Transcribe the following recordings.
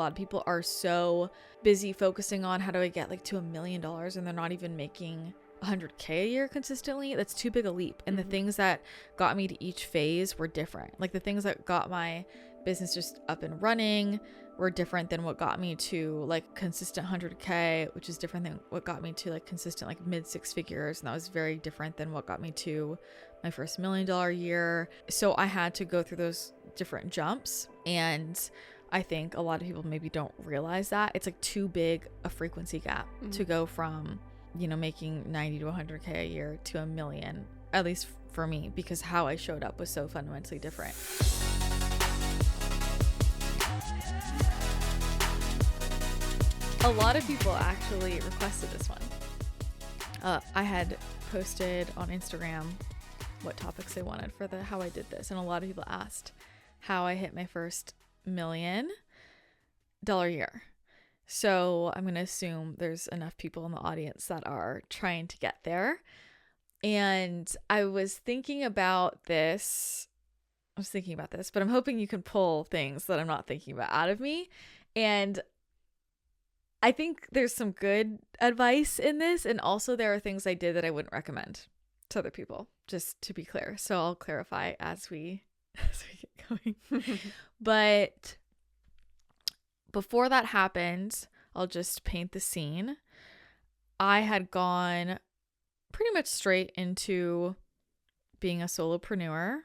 lot of people are so busy focusing on how do I get like to $1 million, and they're not even making 100K a year consistently. That's too big a leap. And the things that got me to each phase were different. Like the things that got my business just up and running were different than what got me to like consistent 100K, which is different than what got me to like consistent like mid 6 figures. And that was very different than what got me to my first $1 million year. So I had to go through those different jumps. And I think a lot of people maybe don't realize that it's like too big a frequency gap to go from, you know, making 90 to 100K a year to $1 million, at least for me, because how I showed up was so fundamentally different. A lot of people actually requested this one. I had posted on Instagram what topics they wanted for the how I did this, and a lot of people asked how I hit my first $1 million year. So I'm going to assume there's enough people in the audience that are trying to get there. And I was thinking about this, but I'm hoping you can pull things that I'm not thinking about out of me. And I think there's some good advice in this. And also there are things I did that I wouldn't recommend to other people, just to be clear. So I'll clarify as we get going. But before that happened, I'll just paint the scene. I had gone pretty much straight into being a solopreneur.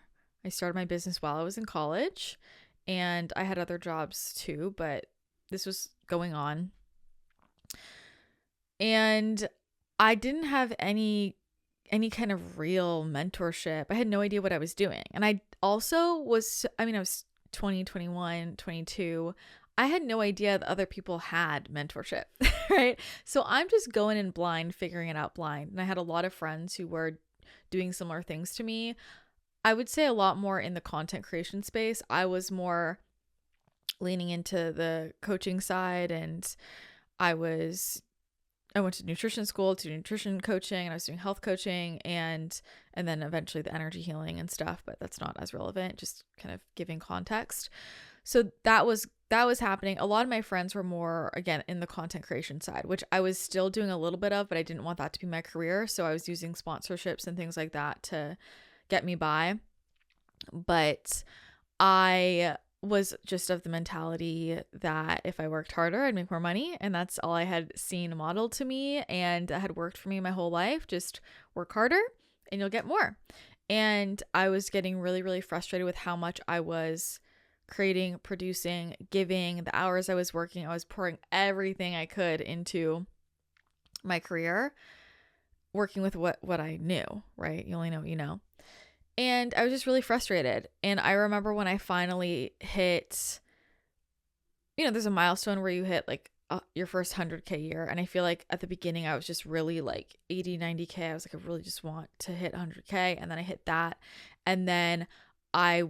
I started my business while I was in college, and I had other jobs too, but this was going on. And I didn't have any kind of real mentorship. I had no idea what I was doing. And I also was, I was 20, 21, 22. I had no idea that other people had mentorship, right? So I'm just going in blind, figuring it out blind. And I had a lot of friends who were doing similar things to me. I would say a lot more in the content creation space. I was more leaning into the coaching side, and I went to nutrition school to do nutrition coaching, and I was doing health coaching and then eventually the energy healing and stuff, but that's not as relevant, just kind of giving context. So that was happening. A lot of my friends were more, again, in the content creation side, which I was still doing a little bit of, but I didn't want that to be my career. So I was using sponsorships and things like that to get me by. But I was just of the mentality that if I worked harder, I'd make more money. And that's all I had seen modeled to me. And that had worked for me my whole life. Just work harder and you'll get more. And I was getting really, really frustrated with how much I was creating, producing, giving, the hours I was working. I was pouring everything I could into my career, working with what I knew, right? You only know what you know. And I was just really frustrated. And I remember when I finally hit, there's a milestone where you hit like your first 100K year. And I feel like at the beginning, I was just really like 80, 90K. I was like, I really just want to hit 100K. And then I hit that. And then I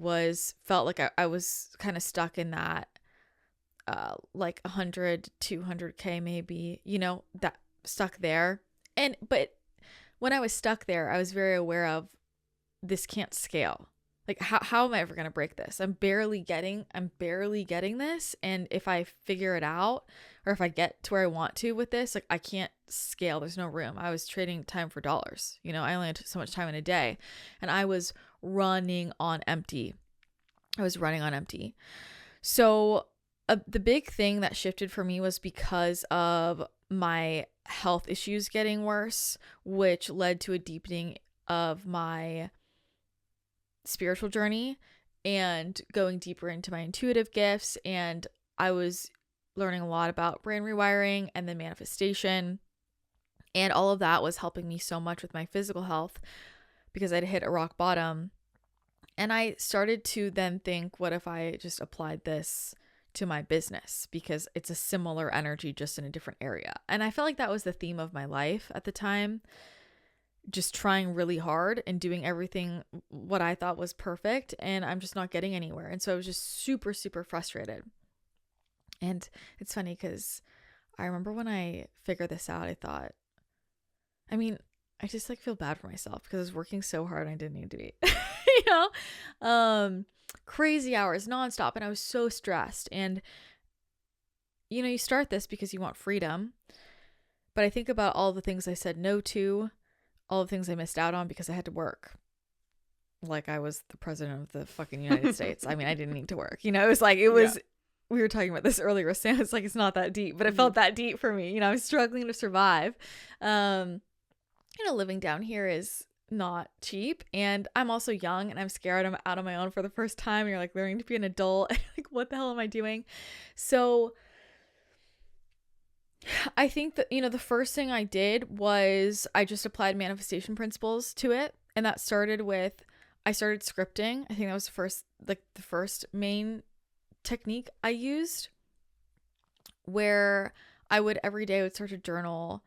felt like I was kind of stuck in that, like 100, 200K maybe, that stuck there. But when I was stuck there, I was very aware of, this can't scale. Like, how am I ever going to break this? I'm barely getting this. And if I figure it out, or if I get to where I want to with this, like I can't scale. There's no room. I was trading time for dollars. I only had so much time in a day, and I was running on empty. So the big thing that shifted for me was because of my health issues getting worse, which led to a deepening of my spiritual journey and going deeper into my intuitive gifts. And I was learning a lot about brain rewiring and then manifestation. And all of that was helping me so much with my physical health because I'd hit a rock bottom. And I started to then think, what if I just applied this to my business? Because it's a similar energy, just in a different area. And I felt like that was the theme of my life at the time. Just trying really hard and doing everything what I thought was perfect, and I'm just not getting anywhere. And so I was just super, super frustrated. And it's funny because I remember when I figured this out, I thought, I just like feel bad for myself because I was working so hard and I didn't need to be, crazy hours nonstop. And I was so stressed. And you start this because you want freedom. But I think about all the things I said no to, all the things I missed out on because I had to work. Like I was the president of the fucking United States. I mean, I didn't need to work. It was like, we were talking about this earlier, Sam. It's like, it's not that deep, but it felt that deep for me. I was struggling to survive. Living down here is not cheap. And I'm also young and I'm scared. I'm out on my own for the first time. You're like learning to be an adult. Like, what the hell am I doing? So I think that, the first thing I did was I just applied manifestation principles to it. And that started with, I started scripting. I think that was the first main technique I used, where I would every day would start to journal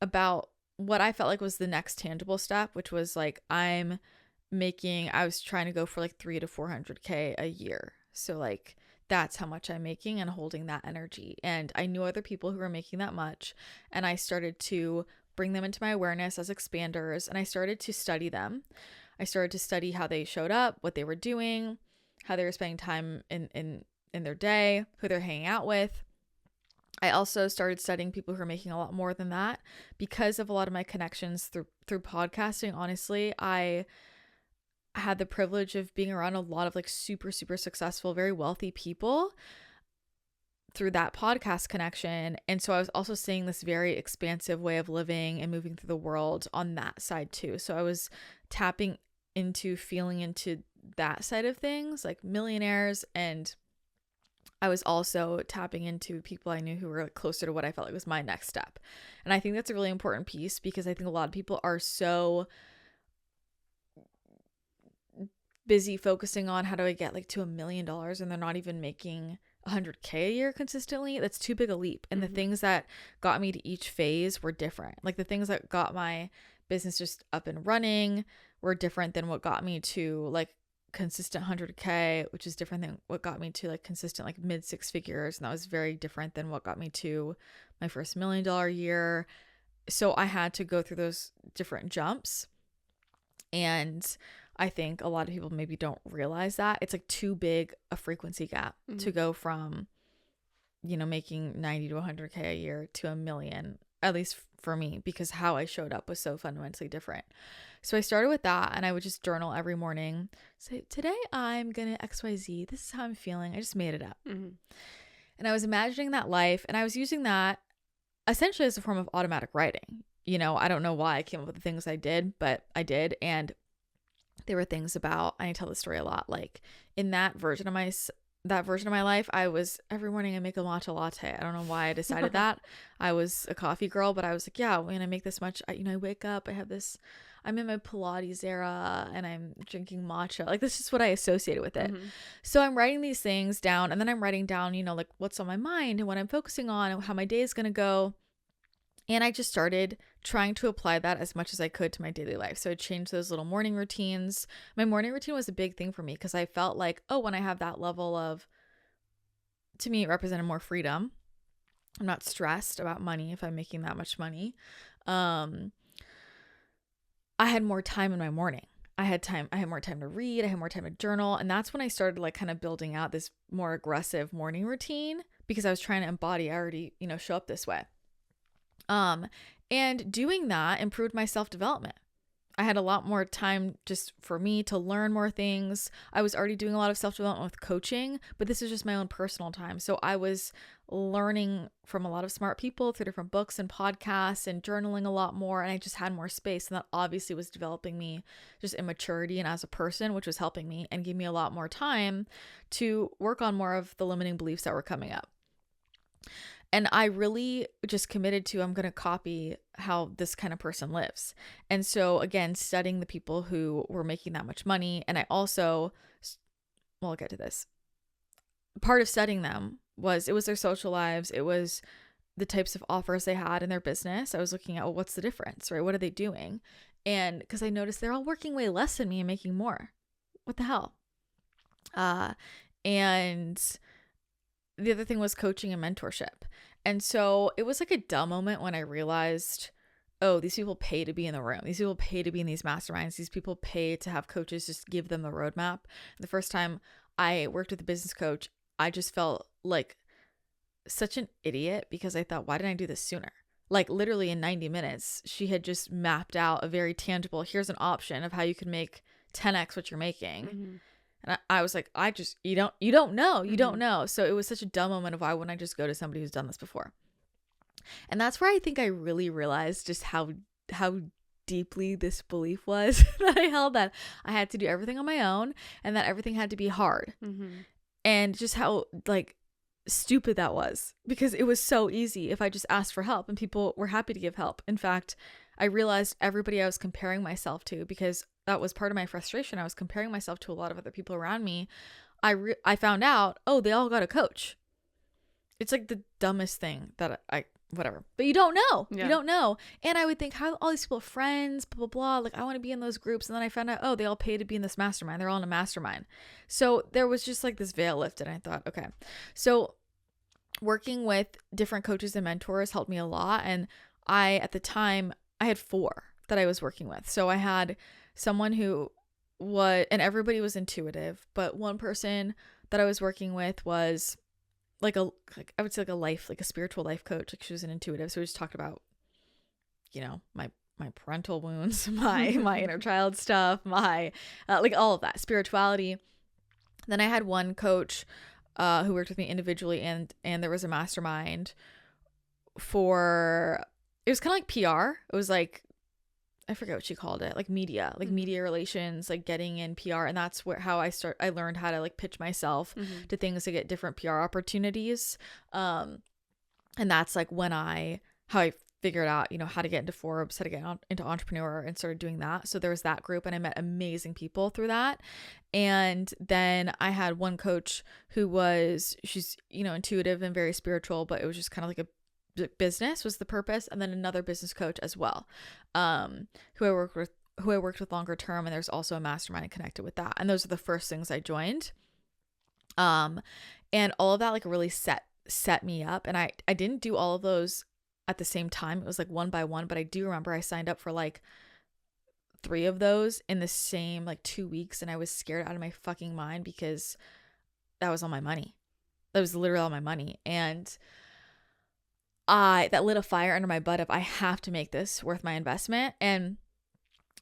about what I felt like was the next tangible step, which was like, I was trying to go for like 300 to 400K a year. So like, that's how much I'm making and holding that energy. And I knew other people who were making that much. And I started to bring them into my awareness as expanders. And I started to study them. I started to study how they showed up, what they were doing, how they were spending time in their day, who they're hanging out with. I also started studying people who are making a lot more than that because of a lot of my connections through podcasting. Honestly, I had the privilege of being around a lot of like super, super successful, very wealthy people through that podcast connection. And so I was also seeing this very expansive way of living and moving through the world on that side too. So I was tapping into, feeling into that side of things, like millionaires. And I was also tapping into people I knew who were like closer to what I felt like was my next step. And I think that's a really important piece because I think a lot of people are so busy focusing on how do I get like to $1 million and they're not even making 100K a year consistently. That's too big a leap. And the things that got me to each phase were different. Like the things that got my business just up and running were different than what got me to like consistent 100K, which is different than what got me to like consistent like mid 6 figures. And that was very different than what got me to my first $1 million year. So I had to go through those different jumps. And I think a lot of people maybe don't realize that it's like too big a frequency gap to go from, making 90 to 100K a year to $1 million, at least for me, because how I showed up was so fundamentally different. So I started with that and I would just journal every morning. Say, today I'm going to XYZ. This is how I'm feeling. I just made it up. And I was imagining that life and I was using that essentially as a form of automatic writing. I don't know why I came up with the things I did, but I did. And there were things about, I tell this story a lot, like in that version of my life, I was every morning I make a matcha latte. I don't know why I decided that. I was a coffee girl, but I was like, yeah, when I make this much, I wake up, I'm in my Pilates era and I'm drinking matcha. Like this is what I associated with it. So I'm writing these things down and then I'm writing down, like what's on my mind and what I'm focusing on and how my day is going to go. And I just started trying to apply that as much as I could to my daily life. So I changed those little morning routines. My morning routine was a big thing for me because I felt like, when I have that level of, to me, it represented more freedom. I'm not stressed about money if I'm making that much money. I had more time in my morning. I had more time to read. I had more time to journal. And that's when I started like kind of building out this more aggressive morning routine because I was trying to embody, I already, show up this way. And doing that improved my self-development. I had a lot more time just for me to learn more things. I was already doing a lot of self-development with coaching, but this is just my own personal time. So I was learning from a lot of smart people through different books and podcasts and journaling a lot more. And I just had more space. And that obviously was developing me just in maturity and as a person, which was helping me and gave me a lot more time to work on more of the limiting beliefs that were coming up. And I really just committed to, I'm going to copy how this kind of person lives. And so again, studying the people who were making that much money. And I also, I'll get to this. Part of studying them was, it was their social lives. It was the types of offers they had in their business. I was looking at, what's the difference, right? What are they doing? And because I noticed they're all working way less than me and making more. What the hell? And the other thing was coaching and mentorship. And so it was like a dumb moment when I realized, these people pay to be in the room. These people pay to be in these masterminds. These people pay to have coaches just give them the roadmap. The first time I worked with a business coach, I just felt like such an idiot because I thought, why didn't I do this sooner? Like literally in 90 minutes, she had just mapped out a very tangible, here's an option of how you can make 10x what you're making. Mm-hmm. And I was like, you don't know. You don't know. So it was such a dumb moment of why wouldn't I just go to somebody who's done this before? And that's where I think I really realized just how deeply this belief was that I held, that I had to do everything on my own and that everything had to be hard. And just how like stupid that was, because it was so easy if I just asked for help and people were happy to give help. In fact, I realized everybody I was comparing myself to, because that was part of my frustration. I was comparing myself to a lot of other people around me. I found out, oh, they all got a coach. It's like the dumbest thing that whatever. But you don't know. Yeah. You don't know. And I would think, how all these people are friends, blah, blah, blah. Like, I want to be in those groups. And then I found out, oh, they all pay to be in this mastermind. They're all in a mastermind. So there was just like this veil lifted. And I thought, okay. So working with different coaches and mentors helped me a lot. And at the time, I had 4 that I was working with. So I had someone who and everybody was intuitive, but one person that I was working with was I would say like a spiritual life coach. Like she was an intuitive. So we just talked about, my parental wounds, my inner child stuff, my like all of that spirituality. Then I had one coach who worked with me individually, and there was a mastermind it was kind of like PR. It was like, I forget what she called it, like media, like media relations, like getting in PR. And that's how I learned how to like pitch myself to things to get different PR opportunities. And that's like how I figured out, how to get into Forbes, how to get into Entrepreneur, and started doing that. So there was that group, and I met amazing people through that. And then I had one coach she's, intuitive and very spiritual, but it was just kind of like a business was the purpose. And then another business coach as well, who I worked with longer term. And there's also a mastermind connected with that. And those are the first things I joined. And all of that like really set me up. And I didn't do all of those at the same time. It was like one by one, but I do remember I signed up for like 3 of those in the same like 2 weeks. And I was scared out of my fucking mind because that was all my money. That was literally all my money. And that lit a fire under my butt of, I have to make this worth my investment. And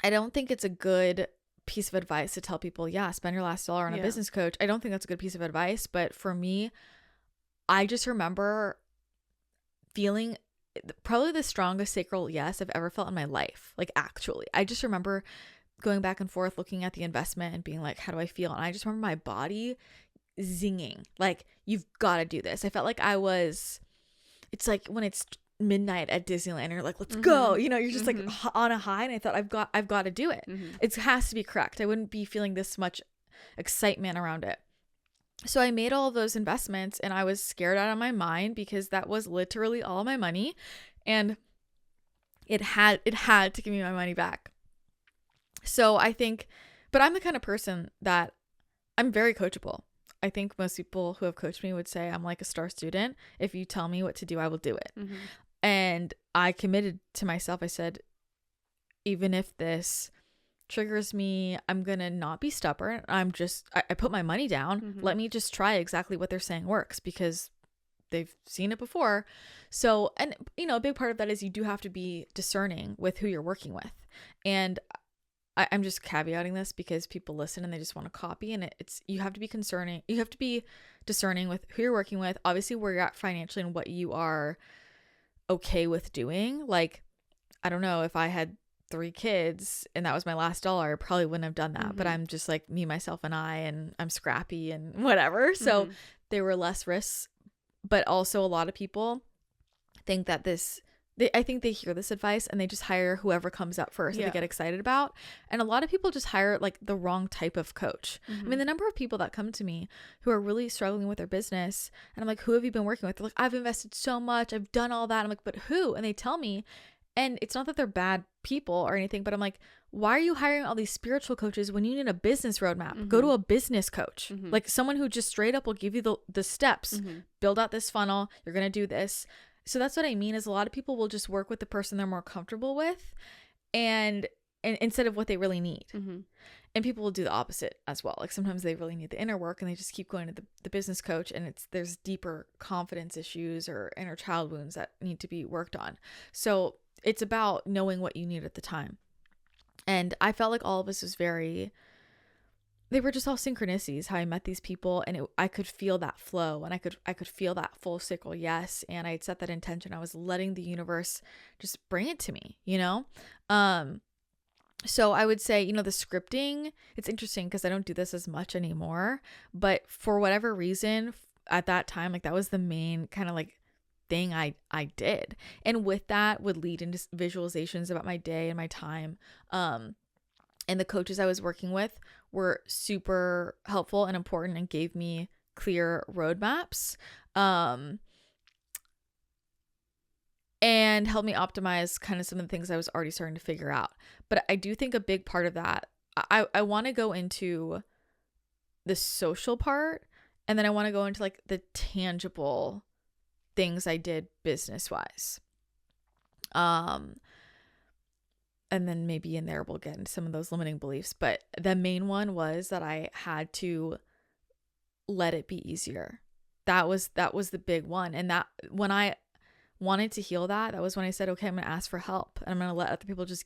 I don't think it's a good piece of advice to tell people, spend your last dollar on a business coach. I don't think that's a good piece of advice. But for me, I just remember feeling probably the strongest sacral yes I've ever felt in my life. Like, actually, I just remember going back and forth, looking at the investment and being like, how do I feel? And I just remember my body zinging, like, you've got to do this. I felt like it's like when it's midnight at Disneyland and you're like, let's go, you're just like on a high. And I thought, I've got to do it. It has to be correct. I wouldn't be feeling this much excitement around it. So I made all of those investments, and I was scared out of my mind because that was literally all my money, and it had to give me my money back. So I think, but I'm the kind of person that I'm very coachable. I think most people who have coached me would say I'm like a star student. If you tell me what to do, I will do it. And I committed to myself. I said, even if this triggers me, I'm gonna not be stubborn. I put my money down. Let me just try exactly what they're saying works, because they've seen it before. So, and a big part of that is you do have to be discerning with who you're working with. And I'm just caveating this because people listen and they just want to copy, and you have to be concerning. You have to be discerning with who you're working with, obviously where you're at financially and what you are okay with doing. Like, I don't know, if I had 3 kids and that was my last dollar, I probably wouldn't have done that. But I'm just like me, myself, and I'm scrappy and whatever. So there were less risks, but also a lot of people think that I think they hear this advice and they just hire whoever comes up first that they get excited about. And a lot of people just hire like the wrong type of coach. I mean, the number of people that come to me who are really struggling with their business, and I'm like, who have you been working with? They're like, I've invested so much, I've done all that. I'm like, but who? And they tell me, and it's not that they're bad people or anything, but I'm like, why are you hiring all these spiritual coaches when you need a business roadmap? Go to a business coach, like someone who just straight up will give you the steps, build out this funnel. You're going to do this. So that's what I mean, is a lot of people will just work with the person they're more comfortable with, and instead of what they really need. And people will do the opposite as well. Like sometimes they really need the inner work and they just keep going to the business coach, and there's deeper confidence issues or inner child wounds that need to be worked on. So it's about knowing what you need at the time. And I felt like all of us was they were just all synchronicities, how I met these people, and I could feel that flow, and I could feel that full circle yes, and I had set that intention. I was letting the universe just bring it to me, So I would say, the scripting, it's interesting because I don't do this as much anymore, but for whatever reason at that time, like that was the main kind of like thing I did. And with that would lead into visualizations about my day and my time. And the coaches I was working with were super helpful and important and gave me clear roadmaps. And help me optimize kind of some of the things I was already starting to figure out. But I do think a big part of that, I want to go into the social part, and then I want to go into like the tangible things I did business-wise. And then maybe in there we'll get into some of those limiting beliefs. But the main one was that I had to let it be easier. That was the big one. And that when I wanted to heal that was when I said, okay, I'm going to ask for help, and I'm going to let other people just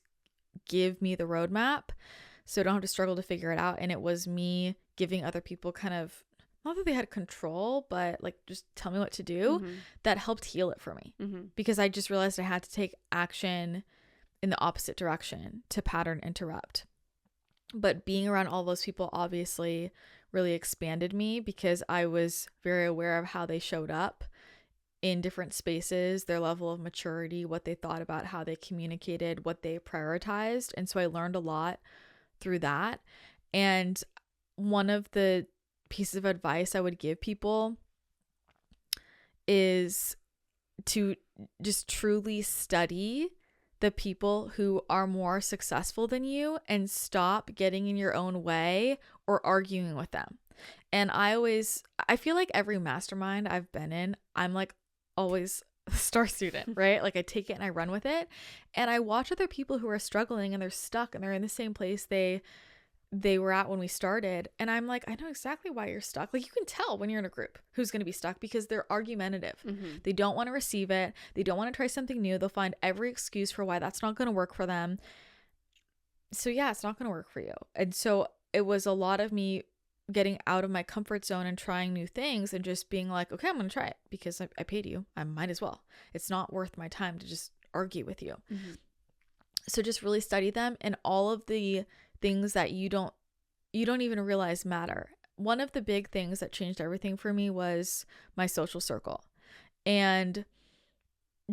give me the roadmap so I don't have to struggle to figure it out. And it was me giving other people kind of, not that they had control, but like just tell me what to do, that helped heal it for me, because I just realized I had to take action in the opposite direction to pattern interrupt. But being around all those people obviously really expanded me, because I was very aware of how they showed up in different spaces, their level of maturity, what they thought about how they communicated, what they prioritized. And so I learned a lot through that. And one of the pieces of advice I would give people is to just truly study the people who are more successful than you and stop getting in your own way or arguing with them. And I feel like every mastermind I've been in, I'm like always a star student, right? Like I take it and I run with it, and I watch other people who are struggling and they're stuck and they're in the same place they were at when we started, and I'm like, I know exactly why you're stuck. Like you can tell when you're in a group who's going to be stuck, because they're argumentative. They don't want to receive it. They don't want to try something new. They'll find every excuse for why that's not going to work for them. So yeah, it's not going to work for you. And so it was a lot of me getting out of my comfort zone and trying new things and just being like, okay, I'm going to try it because I paid you. I might as well. It's not worth my time to just argue with you. So just really study them, and all of the things that you don't even realize matter. One of the big things that changed everything for me was my social circle, and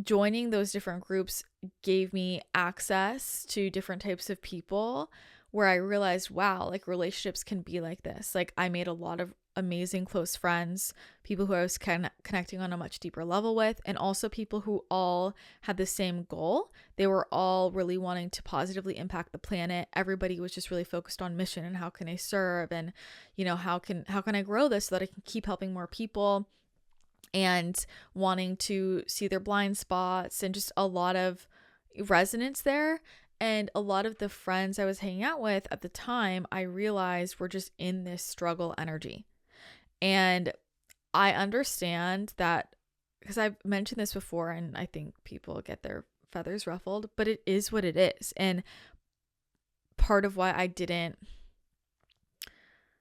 joining those different groups gave me access to different types of people, where I realized, wow, like relationships can be like this. Like I made a lot of amazing close friends, people who I was connecting on a much deeper level with, and also people who all had the same goal. They were all really wanting to positively impact the planet. Everybody was just really focused on mission and how can I serve, and how can I grow this so that I can keep helping more people, and wanting to see their blind spots, and just a lot of resonance there. And a lot of the friends I was hanging out with at the time, I realized were just in this struggle energy. And I understand that, because I've mentioned this before, and I think people get their feathers ruffled, but it is what it is. And part of why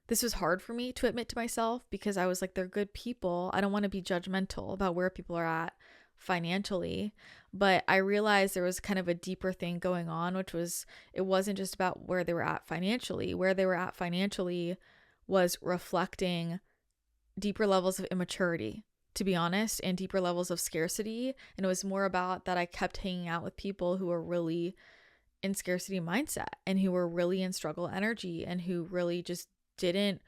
this was hard for me to admit to myself, because I was like, they're good people. I don't want to be judgmental about where people are at financially. But I realized there was kind of a deeper thing going on, which was, it wasn't just about where they were at financially. Where they were at financially was reflecting deeper levels of immaturity, to be honest, and deeper levels of scarcity. And it was more about that I kept hanging out with people who were really in scarcity mindset, and who were really in struggle energy, and who really just didn't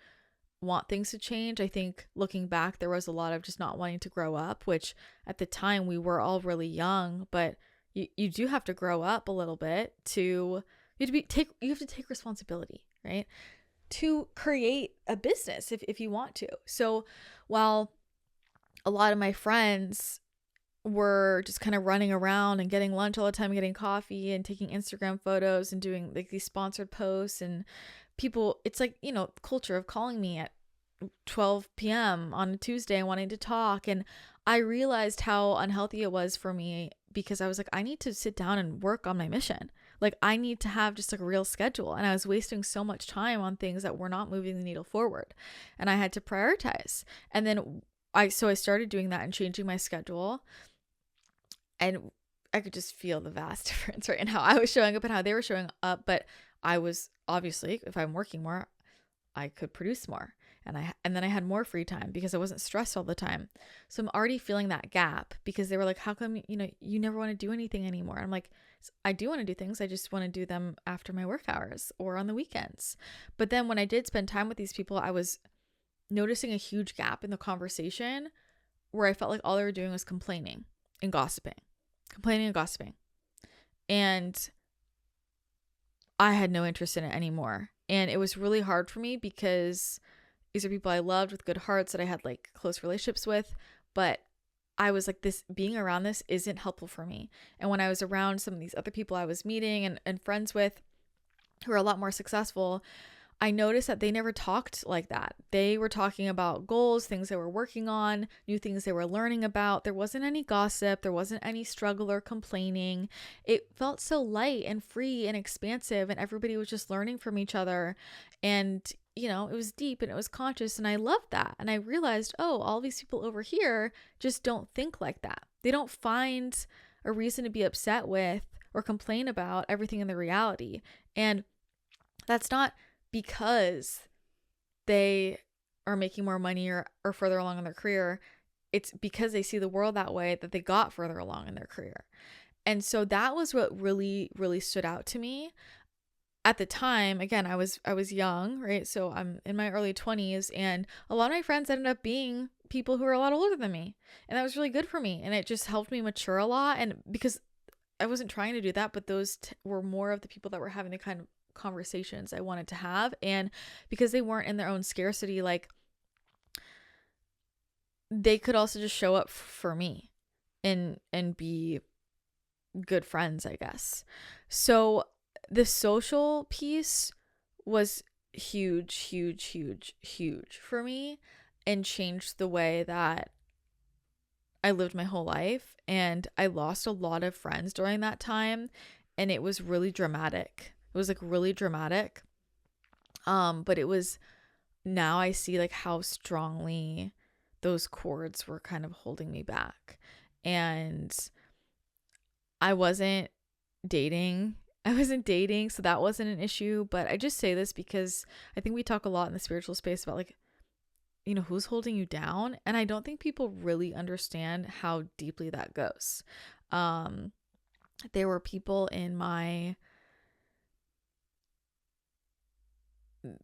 want things to change. I think looking back, there was a lot of just not wanting to grow up, which at the time we were all really young, but you do have to grow up a little bit you have to take responsibility, right? To create a business if you want to. So while a lot of my friends were just kind of running around and getting lunch all the time, getting coffee and taking Instagram photos and doing like these sponsored posts and people, it's like, culture of calling me at 12 p.m. on a Tuesday and wanting to talk. And I realized how unhealthy it was for me because I was like, I need to sit down and work on my mission. Like, I need to have just like a real schedule. And I was wasting so much time on things that were not moving the needle forward. And I had to prioritize. And then I started doing that and changing my schedule. And I could just feel the vast difference, right? And how I was showing up and how they were showing up. But I was obviously, if I'm working more, I could produce more. And then I had more free time because I wasn't stressed all the time. So I'm already feeling that gap because they were like, how come, you never want to do anything anymore? And I'm like, I do want to do things. I just want to do them after my work hours or on the weekends. But then when I did spend time with these people, I was noticing a huge gap in the conversation where I felt like all they were doing was complaining and gossiping. And I had no interest in it anymore. And it was really hard for me because these are people I loved with good hearts that I had like close relationships with. But I was like, this being around this isn't helpful for me. And when I was around some of these other people I was meeting and friends with who are a lot more successful, I noticed that they never talked like that. They were talking about goals, things they were working on, new things they were learning about. There wasn't any gossip. There wasn't any struggle or complaining. It felt so light and free and expansive, and everybody was just learning from each other. And, it was deep and it was conscious, and I loved that. And I realized, all these people over here just don't think like that. They don't find a reason to be upset with or complain about everything in the reality. And that's not because they are making more money or further along in their career. It's because they see the world that way that they got further along in their career. And so that was what really, really stood out to me. At the time, again, I was young, right? So I'm in my early 20s, and a lot of my friends ended up being people who are a lot older than me. And that was really good for me. And it just helped me mature a lot. And because I wasn't trying to do that, but those were more of the people that were having the kind of conversations I wanted to have. And because they weren't in their own scarcity, like, they could also just show up for me and be good friends, I guess. So the social piece was huge for me and changed the way that I lived my whole life. And I lost a lot of friends during that time, and it was really dramatic. It was like really dramatic. But it was, now I see like how strongly those cords were kind of holding me back. And I wasn't dating, so that wasn't an issue. But I just say this because I think we talk a lot in the spiritual space about like, who's holding you down? And I don't think people really understand how deeply that goes. There were people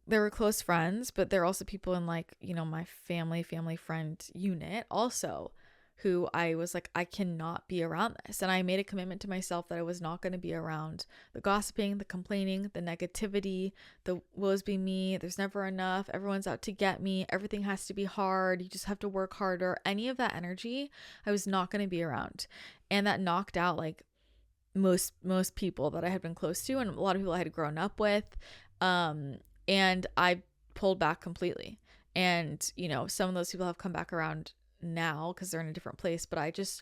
there were close friends, but there are also people in like, my family friend unit also, who I was like, I cannot be around this. And I made a commitment to myself that I was not going to be around the gossiping, the complaining, the negativity, the woes be me, there's never enough, everyone's out to get me, everything has to be hard, you just have to work harder. Any of that energy, I was not going to be around. And that knocked out like most people that I had been close to, and a lot of people I had grown up with. And I pulled back completely. And, some of those people have come back around now because they're in a different place, but I just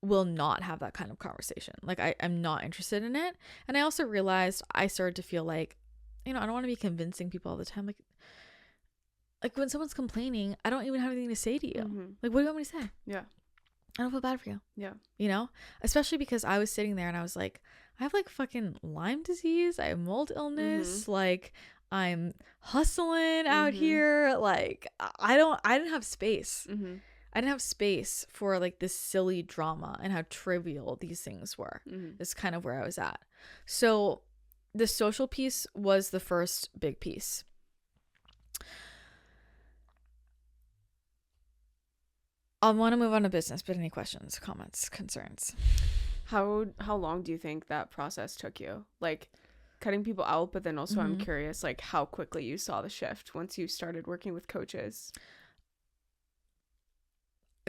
will not have that kind of conversation. Like, I'm not interested in it. And I also realized I started to feel like, I don't want to be convincing people all the time. Like when someone's complaining, I don't even have anything to say to you. Mm-hmm. Like, what do you want me to say? Yeah. I don't feel bad for you. Yeah. Especially because I was sitting there and I was like, I have like fucking Lyme disease. I have mold illness. Mm-hmm. Like, I'm hustling out here. Like, I didn't have space. Mm-hmm. I didn't have space for like this silly drama and how trivial these things were. Mm-hmm. Is kind of where I was at. So the social piece was the first big piece. I want to move on to business, but any questions, comments, concerns? How long do you think that process took you? Like, cutting people out, but then also I'm curious, like, how quickly you saw the shift once you started working with coaches.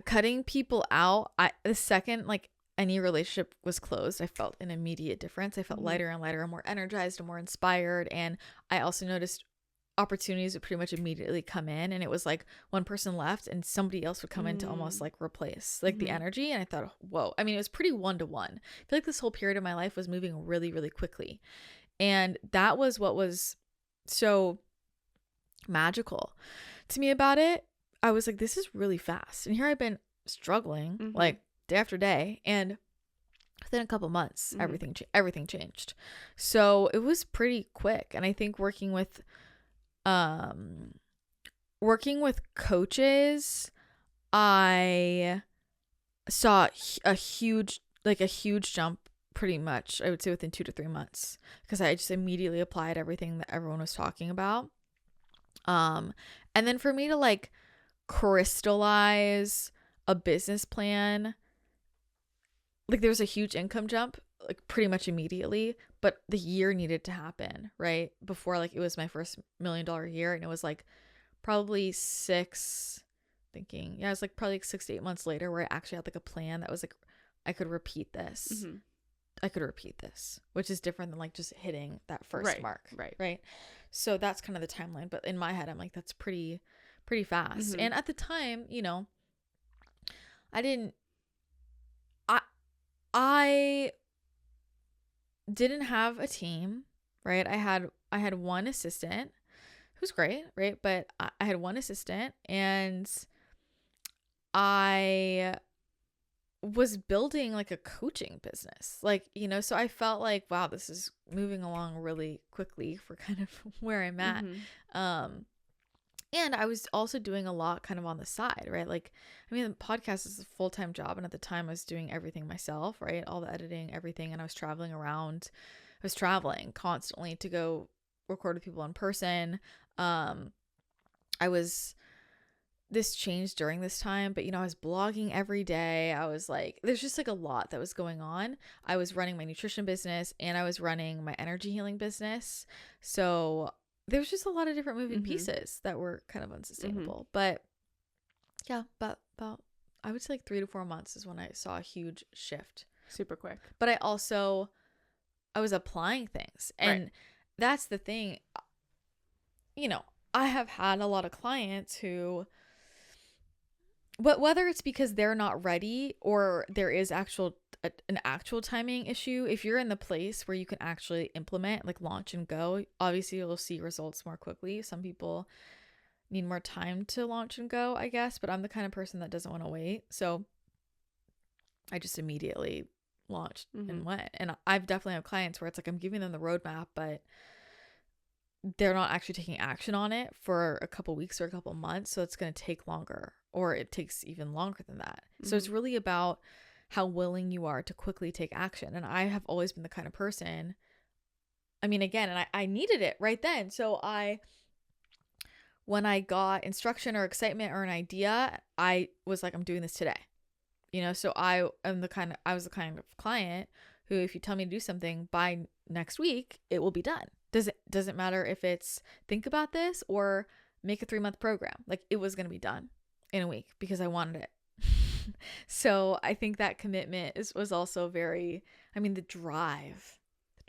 Cutting people out, the second, like, any relationship was closed, I felt an immediate difference. I felt lighter and lighter and more energized and more inspired. And I also noticed opportunities would pretty much immediately come in, and it was like one person left and somebody else would come in to almost like replace like the energy. And I thought, whoa, I mean, it was pretty 1-to-1. I feel like this whole period of my life was moving really, really quickly. And that was what was so magical to me about it. I was like, this is really fast. And here I've been struggling like day after day, and within a couple months, everything changed. So it was pretty quick. And I think working with coaches, I saw a huge jump pretty much, I would say, within 2 to 3 months, because I just immediately applied everything that everyone was talking about. And then for me to like crystallize a business plan, like there was a huge income jump like pretty much immediately, but the year needed to happen right before, like it was my first $1 million year, and it was like probably it was like probably like 6 to 8 months later where I actually had like a plan that was like, I could repeat this. Which is different than like just hitting that first mark. Right. So that's kind of the timeline. But in my head, I'm like, that's pretty fast. And at the time, you know, I didn't have a team, right? I had one assistant who's great, right? But I had one assistant, and I was building like a coaching business, like, you know, so I felt like, wow, this is moving along really quickly for kind of where I'm at. And I was also doing a lot kind of on the side, right? Like, I mean, the podcast is a full-time job, and at the time I was doing everything myself, right? All the editing, everything. And I was traveling around. I was traveling constantly to go record with people in person. This changed during this time, but you know, I was blogging every day. I was like, there's just like a lot that was going on. I was running my nutrition business, and I was running my energy healing business. So there was just a lot of different moving pieces that were kind of unsustainable. But yeah, about I would say like 3 to 4 months is when I saw a huge shift. Super quick. But I was applying things. And that's the thing. You know, I have had a lot of clients who, but whether it's because they're not ready or there is an actual timing issue, if you're in the place where you can actually implement, like launch and go, obviously you'll see results more quickly. Some people need more time to launch and go, I guess, but I'm the kind of person that doesn't want to wait. So I just immediately launched and went. And I've definitely have clients where it's like I'm giving them the roadmap, but they're not actually taking action on it for a couple weeks or a couple months. So it's going to take longer, or it takes even longer than that. So it's really about how willing you are to quickly take action. And I have always been the kind of person, I mean, again, and I needed it right then. So when I got instruction or excitement or an idea, I was like, I'm doing this today. You know, so I was the kind of client who, if you tell me to do something by next week, it will be done. Doesn't matter if it's think about this or make a 3-month program. Like, it was going to be done in a week because I wanted it. So I think that commitment was also very, I mean, the drive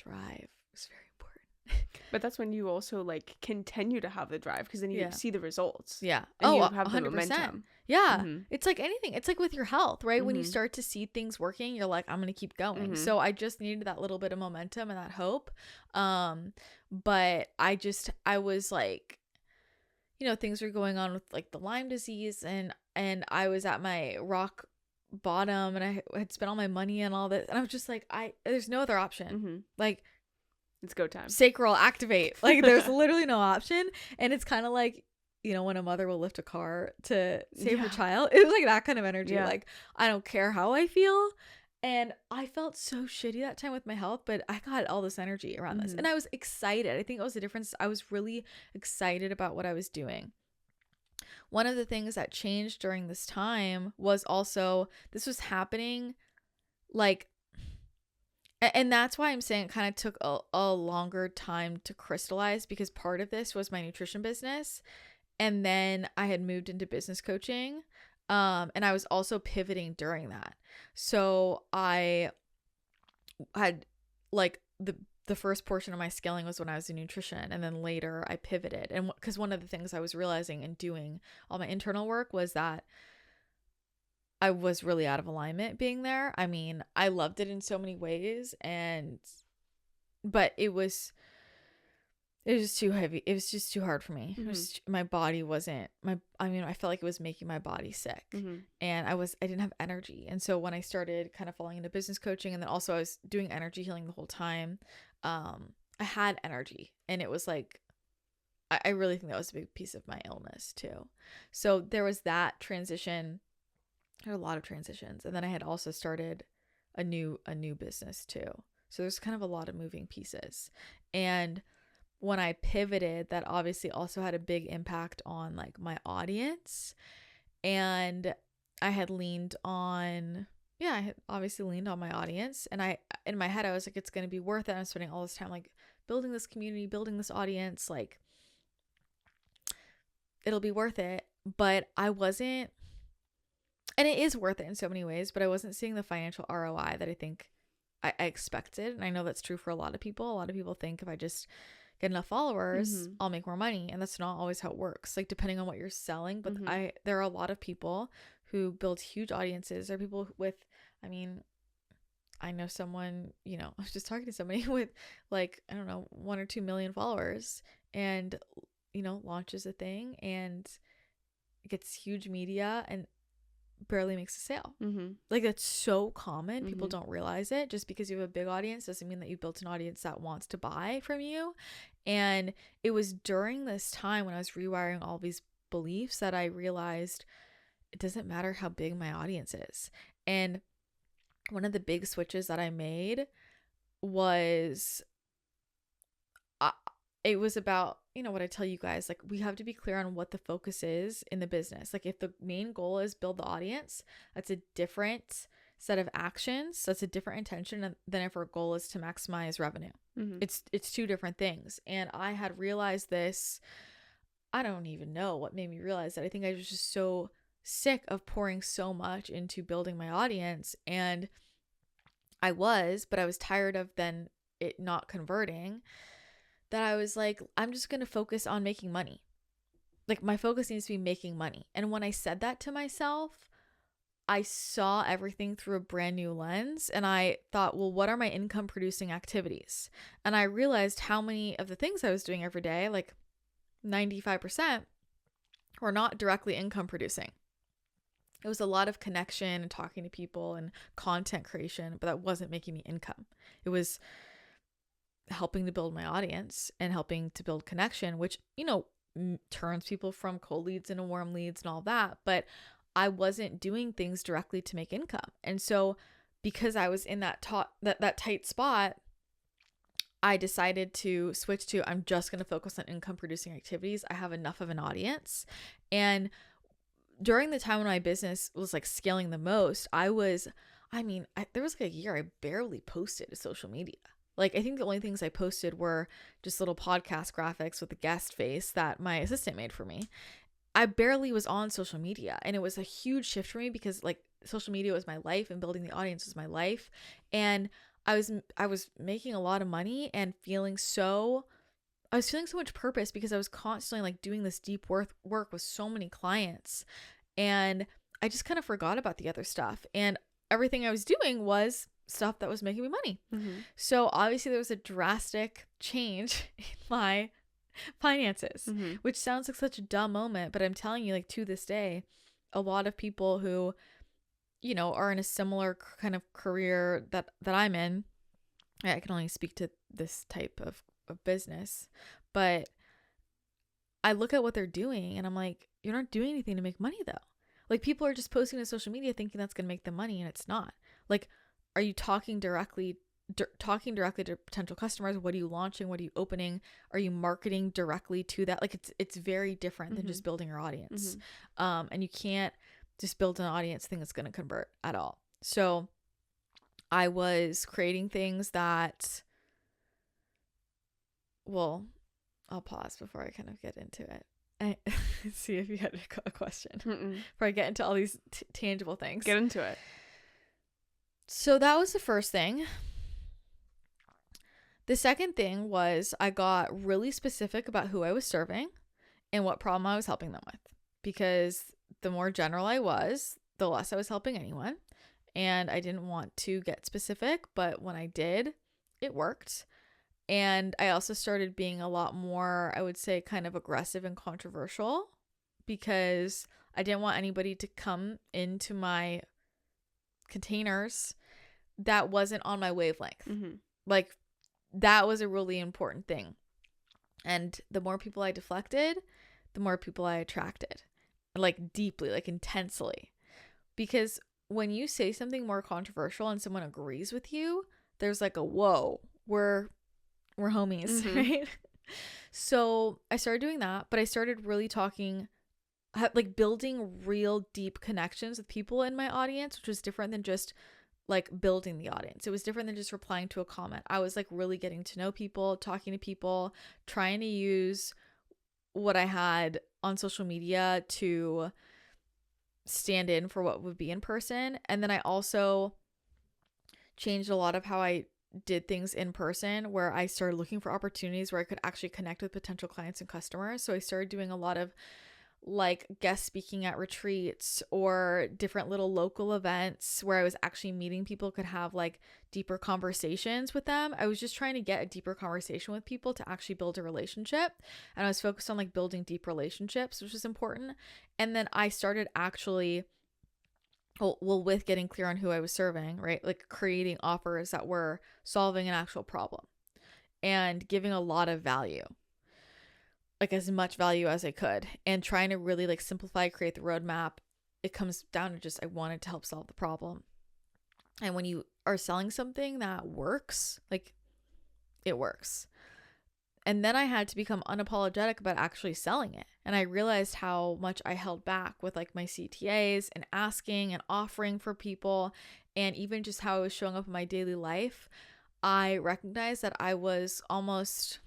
was very important. But that's when you also like continue to have the drive, because then you see the results. Yeah. And you have 100%. the momentum. Yeah. It's like anything. It's like with your health, right? When you start to see things working, you're like, I'm going to keep going. So I just needed that little bit of momentum and that hope. But I was like, you know, things were going on with like the Lyme disease, and I was at my rock bottom, and I had spent all my money and all this, and I was just like, there's no other option. Like, it's go time. Sacral activate. Like, there's literally no option. And it's kind of like, you know, when a mother will lift a car to save her child. It was like that kind of energy. Like, I don't care how I feel. And I felt so shitty that time with my health, but I got all this energy around this. And I was excited. I think it was the difference. I was really excited about what I was doing. One of the things that changed during this time was also, this was happening like, and that's why I'm saying it kind of took a longer time to crystallize, because part of this was my nutrition business. And then I had moved into business coaching. And I was also pivoting during that. So I had like the first portion of my scaling was when I was in nutrition, and then later I pivoted. And because one of the things I was realizing and doing all my internal work was that I was really out of alignment being there. I mean, I loved it in so many ways, but it was just too heavy. It was just too hard for me. It was, my body wasn't I mean, I felt like it was making my body sick, and I didn't have energy. And so when I started kind of falling into business coaching, and then also I was doing energy healing the whole time, I had energy, and it was like, I really think that was a big piece of my illness too. So there was that transition. There were a lot of transitions. And then I had also started a new business too. So there's kind of a lot of moving pieces. And when I pivoted, that obviously also had a big impact on like my audience. And I had I had obviously leaned on my audience. And in my head, I was like, it's going to be worth it. I'm spending all this time like building this community, building this audience, like it'll be worth it. But I wasn't, and it is worth it in so many ways, but I wasn't seeing the financial ROI that I think I expected. And I know that's true for a lot of people. A lot of people think if I just get enough followers, I'll make more money. And that's not always how it works. Like depending on what you're selling. But there are a lot of people who build huge audiences. There are people with, I mean, I know someone, you know, I was just talking to somebody with like, I don't know, 1 or 2 million followers, and, you know, launches a thing and gets huge media and barely makes a sale. Like that's so common. People don't realize it. Just because you have a big audience doesn't mean that you've built an audience that wants to buy from you. And it was during this time when I was rewiring all these beliefs that I realized it doesn't matter how big my audience is. And one of the big switches that I made was it was about, you know, what I tell you guys, like we have to be clear on what the focus is in the business. Like if the main goal is build the audience, that's a different set of actions. That's a different intention than if our goal is to maximize revenue. It's two different things. And I had realized this. I don't even know what made me realize that. I think I was just so sick of pouring so much into building my audience, and I was tired of then it not converting, that I was like, I'm just going to focus on making money. Like my focus needs to be making money. And when I said that to myself, I saw everything through a brand new lens, and I thought, well, what are my income producing activities? And I realized how many of the things I was doing every day, like 95%, were not directly income producing. It was a lot of connection and talking to people and content creation, but that wasn't making me income. It was helping to build my audience and helping to build connection, which, you know, turns people from cold leads into warm leads and all that. But I wasn't doing things directly to make income. And so because I was in that tight spot, I decided to switch to, I'm just going to focus on income producing activities. I have enough of an audience. And during the time when my business was like scaling the most, there was like a year I barely posted to social media. Like I think the only things I posted were just little podcast graphics with a guest face that my assistant made for me. I barely was on social media, and it was a huge shift for me because like social media was my life and building the audience was my life. And I was making a lot of money and feeling so much purpose because I was constantly like doing this deep work with so many clients, and I just kind of forgot about the other stuff, and everything I was doing was stuff that was making me money. So obviously there was a drastic change in my finances, which sounds like such a dumb moment, but I'm telling you, like to this day, a lot of people who, you know, are in a similar kind of career that I'm in, I can only speak to this type of business, but I look at what they're doing and I'm like, you're not doing anything to make money though. Like people are just posting to social media thinking that's going to make them money, and it's not. Like, are you talking directly to potential customers? What are you launching? What are you opening? Are you marketing directly to that? Like it's very different than just building your audience. And you can't just build an audience thing that's going to convert at all. So I was creating things that, well, I'll pause before I kind of get into it. I see if you had a question Mm-mm. before I get into all these tangible things. Get into it. So that was the first thing. The second thing was I got really specific about who I was serving and what problem I was helping them with. Because the more general I was, the less I was helping anyone. And I didn't want to get specific, but when I did, it worked. And I also started being a lot more, I would say, kind of aggressive and controversial, because I didn't want anybody to come into my containers that wasn't on my wavelength. Mm-hmm. Like, that was a really important thing. And the more people I deflected, the more people I attracted, like deeply, like intensely. Because when you say something more controversial and someone agrees with you, there's like a whoa, we're homies, Mm-hmm. right? So I started doing that, but I started really talking, like building real deep connections with people in my audience, which was different than just like building the audience. It was different than just replying to a comment. I was like really getting to know people, talking to people, trying to use what I had on social media to stand in for what would be in person. And then I also changed a lot of how I did things in person, where I started looking for opportunities where I could actually connect with potential clients and customers. So I started doing a lot of like guest speaking at retreats or different little local events where I was actually meeting people, could have like deeper conversations with them. I was just trying to get a deeper conversation with people to actually build a relationship. And I was focused on like building deep relationships, which is important. And then I started actually, well, with getting clear on who I was serving, right? Like creating offers that were solving an actual problem and giving a lot of value, like as much value as I could, and trying to really like simplify, create the roadmap. It comes down to just, I wanted to help solve the problem. And when you are selling something that works, like it works. And then I had to become unapologetic about actually selling it. And I realized how much I held back with like my CTAs and asking and offering for people, and even just how I was showing up in my daily life. I recognized that I was almost,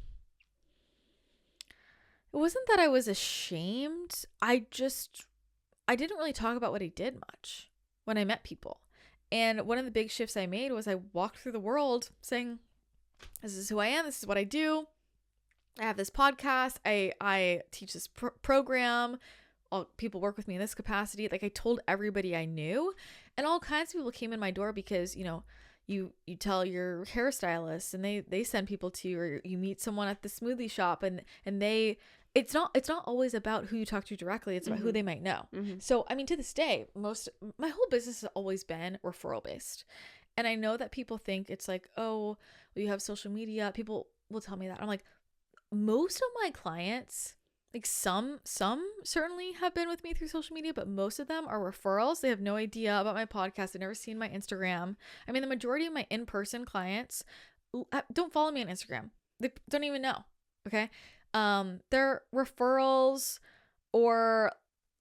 it wasn't that I was ashamed. I didn't really talk about what I did much when I met people. And one of the big shifts I made was I walked through the world saying, this is who I am. This is what I do. I have this podcast. I teach this program. All people work with me in this capacity. Like I told everybody I knew, and all kinds of people came in my door because, you tell your hairstylist and they send people to you, or you meet someone at the smoothie shop and they, it's not always about who you talk to directly. It's about who they might know. So, I mean, to this day, my whole business has always been referral based. And I know that people think it's like, oh, well, you have social media. People will tell me that. I'm like, most of my clients, like some certainly have been with me through social media, but most of them are referrals. They have no idea about my podcast. They've never seen my Instagram. I mean, the majority of my in-person clients don't follow me on Instagram. They don't even know. Okay. They're referrals, or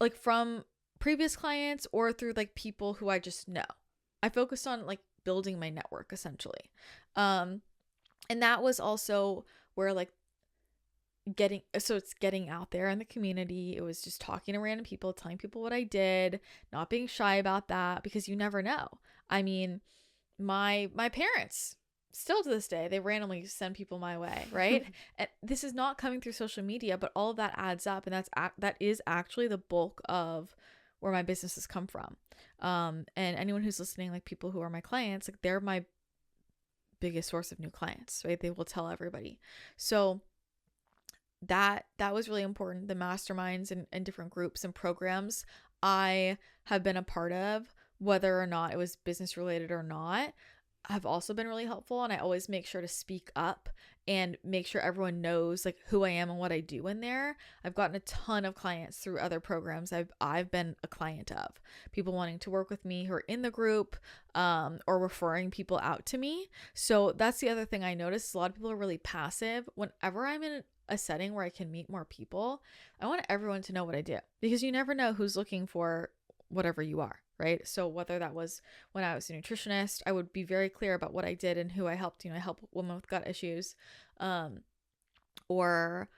like from previous clients, or through like people who I just know. I focused on like building my network essentially. And that was also where like it's getting out there in the community. It was just talking to random people, telling people what I did, not being shy about that, because you never know. I mean, my parents still to this day, they randomly send people my way, right? And this is not coming through social media, but all of that adds up, and that is actually the bulk of where my business has come from. And anyone who's listening, like people who are my clients, like they're my biggest source of new clients, right? They will tell everybody. So that was really important. The masterminds and different groups and programs I have been a part of, whether or not it was business related or not, have also been really helpful. And I always make sure to speak up and make sure everyone knows like who I am and what I do in there. I've gotten a ton of clients through other programs I've been a client of, people wanting to work with me who are in the group, or referring people out to me. So that's the other thing I noticed. A lot of people are really passive. Whenever I'm in a setting where I can meet more people, I want everyone to know what I do, because you never know who's looking for whatever you are, right? So whether that was when I was a nutritionist, I would be very clear about what I did and who I helped. I help women with gut issues, or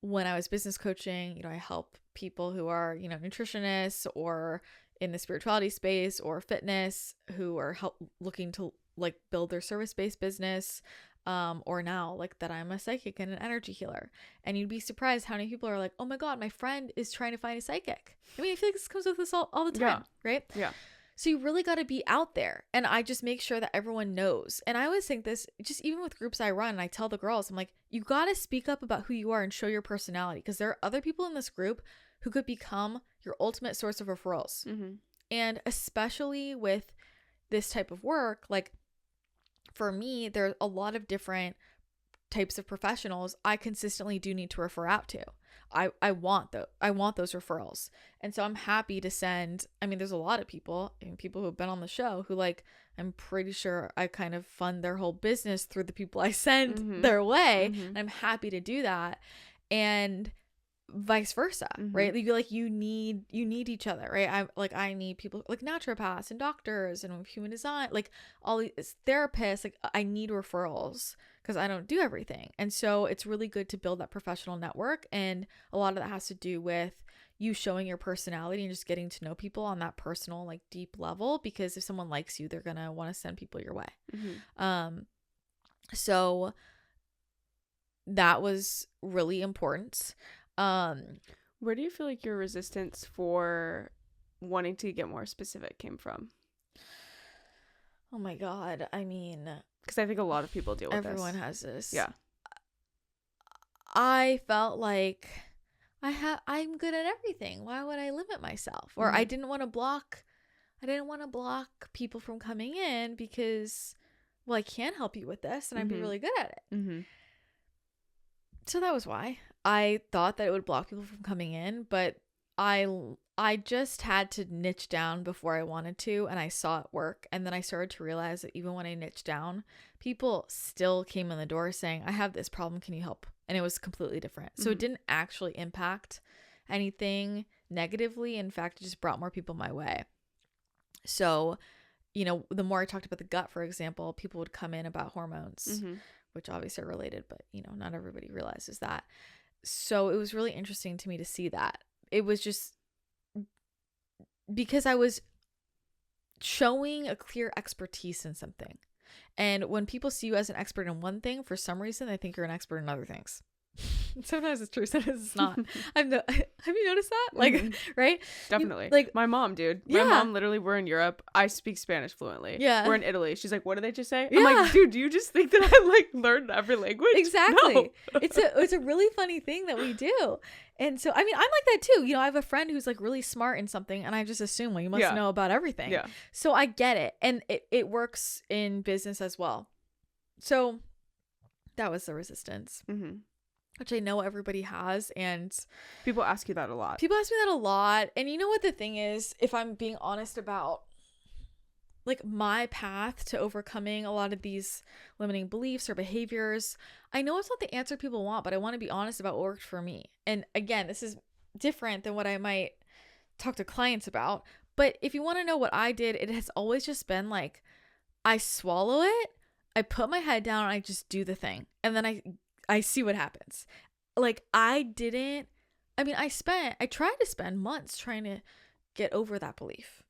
when I was business coaching, I help people who are, nutritionists or in the spirituality space or fitness who are looking to like build their service-based business. Or now like that I'm a psychic and an energy healer. And you'd be surprised how many people are like, oh my God, my friend is trying to find a psychic. I mean, I feel like this comes with us all the time, right? Yeah. So you really got to be out there. And I just make sure that everyone knows. And I always think this, just even with groups I run, and I tell the girls, I'm like, you got to speak up about who you are and show your personality, because there are other people in this group who could become your ultimate source of referrals. Mm-hmm. And especially with this type of work, like for me, there are a lot of different types of professionals I consistently do need to refer out to. I want those referrals. And so I'm happy to send, I mean, there's a lot of people who have been on the show who like, I'm pretty sure I kind of fund their whole business through the people I send their way. And I'm happy to do that. And vice versa, right? You need each other, right? I need people like naturopaths and doctors and human design, like all these therapists. Like I need referrals because I don't do everything. And so it's really good to build that professional network. And a lot of that has to do with you showing your personality and just getting to know people on that personal, like deep level, because if someone likes you, they're going to want to send people your way. So that was really important. Where do you feel like your resistance for wanting to get more specific came from? Oh my God. I mean, because I think a lot of people deal with this. Everyone has this. Yeah. I felt like I'm good at everything. Why would I limit myself? Or I didn't want to block people from coming in because, well, I can help you with this and I'd be really good at it. So that was why I thought that it would block people from coming in, but I just had to niche down before I wanted to, and I saw it work. And then I started to realize that even when I niched down, people still came in the door saying, I have this problem, can you help? And it was completely different. So it didn't actually impact anything negatively. In fact, it just brought more people my way. So, the more I talked about the gut, for example, people would come in about hormones, which obviously are related, but not everybody realizes that. So it was really interesting to me to see that. It was just because I was showing a clear expertise in something. And when people see you as an expert in one thing, for some reason, they think you're an expert in other things. Sometimes it's true, sometimes it's not. Have you noticed that? Like, right? Definitely. Like my mom, dude. My mom, literally, we're in Europe. I speak Spanish fluently. Yeah. We're in Italy. She's like, what did they just say? Yeah. I'm like, dude, do you just think that I like learned every language? Exactly. No. It's a really funny thing that we do. And so, I mean, I'm like that too. I have a friend who's like really smart in something and I just assume, well, you must know about everything. Yeah. So I get it. And it works in business as well. So that was the resistance. Which I know everybody has, and people ask you that a lot. And you know what the thing is, if I'm being honest about like my path to overcoming a lot of these limiting beliefs or behaviors, I know it's not the answer people want, but I want to be honest about what worked for me. And again, this is different than what I might talk to clients about, but if you want to know what I did, it has always just been like, I swallow it, I put my head down, and I just do the thing, and then I see what happens. Like I tried to spend months trying to get over that belief,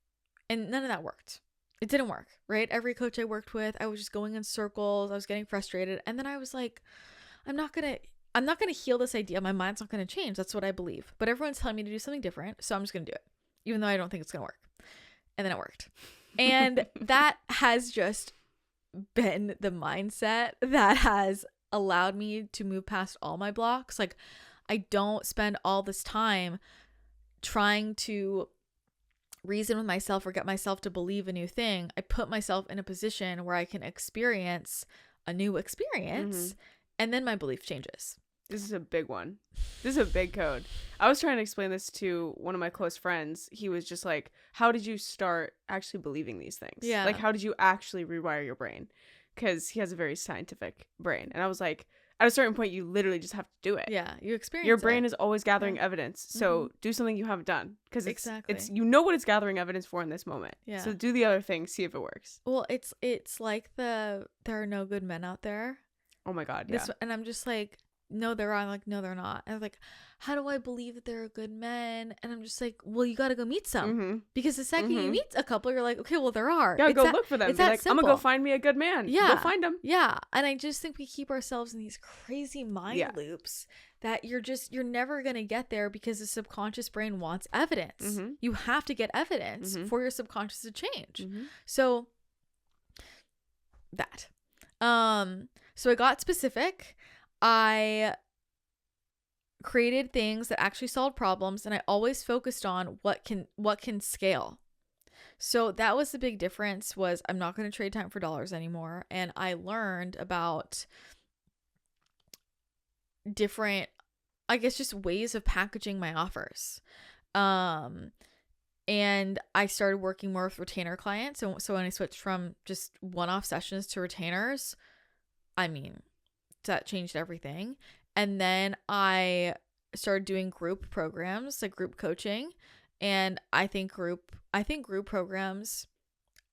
and none of that worked. It didn't work, right? Every coach I worked with, I was just going in circles. I was getting frustrated. And then I was like, I'm not going to heal this idea. My mind's not going to change. That's what I believe. But everyone's telling me to do something different. So I'm just going to do it, even though I don't think it's going to work. And then it worked. And that has just been the mindset that has allowed me to move past all my blocks. Like I don't spend all this time trying to reason with myself or get myself to believe a new thing. I put myself in a position where I can experience a new experience and then my belief changes. This is a big one. This is a big code. I was trying to explain this to one of my close friends. He was just like, how did you start actually believing these things? Yeah. Like, how did you actually rewire your brain? Because he has a very scientific brain. And I was like, at a certain point, you literally just have to do it. Yeah, you experience your brain it. is always gathering evidence. So do something you haven't done. Because it's what it's gathering evidence for in this moment. Yeah. So do the other thing, see if it works. Well, it's like there are no good men out there. Oh my God, yeah. And I'm just like, no, they're on. Like, no, they're not. And I was like, how do I believe that they're a good men? And I'm just like, well, you got to go meet some, because the second you meet a couple, you're like, okay, well, there are. Yeah, go look for them. It's Be that like, simple. I'm gonna go find me a good man. Yeah, go find him. Yeah, and I just think we keep ourselves in these crazy mind loops that you're never gonna get there, because the subconscious brain wants evidence. You have to get evidence for your subconscious to change. So that. So I got specific. I created things that actually solved problems, and I always focused on what can scale. So that was the big difference, was I'm not going to trade time for dollars anymore. And I learned about different, I guess, just ways of packaging my offers. And I started working more with retainer clients. So when I switched from just one-off sessions to retainers, I mean, that changed everything. And then I started doing group programs, like group coaching. And I think group programs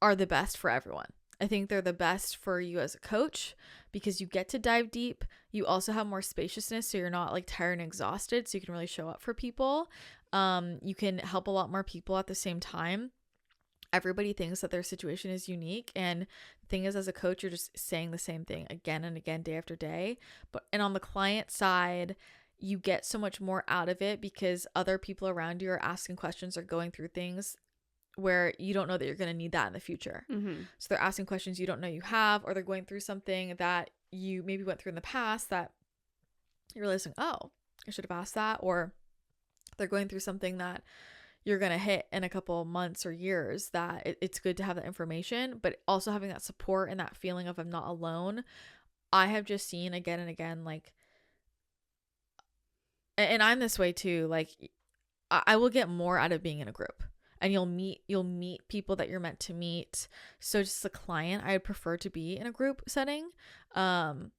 are the best for everyone. I think they're the best for you as a coach, because you get to dive deep. You also have more spaciousness, so you're not like tired and exhausted, so you can really show up for people. You can help a lot more people at the same time. Everybody thinks that their situation is unique, and the thing is, as a coach, you're just saying the same thing again and again, day after day. And on the client side, you get so much more out of it, because other people around you are asking questions or going through things where you don't know that you're going to need that in the future. So they're asking questions you don't know you have, or they're going through something that you maybe went through in the past that you're realizing, oh, I should have asked that. Or they're going through something that you're going to hit in a couple months or years, that it's good to have that information, but also having that support and that feeling of I'm not alone. I have just seen again and again, like, and I'm this way too, like I will get more out of being in a group, and you'll meet people that you're meant to meet. So just a client, I would prefer to be in a group setting. I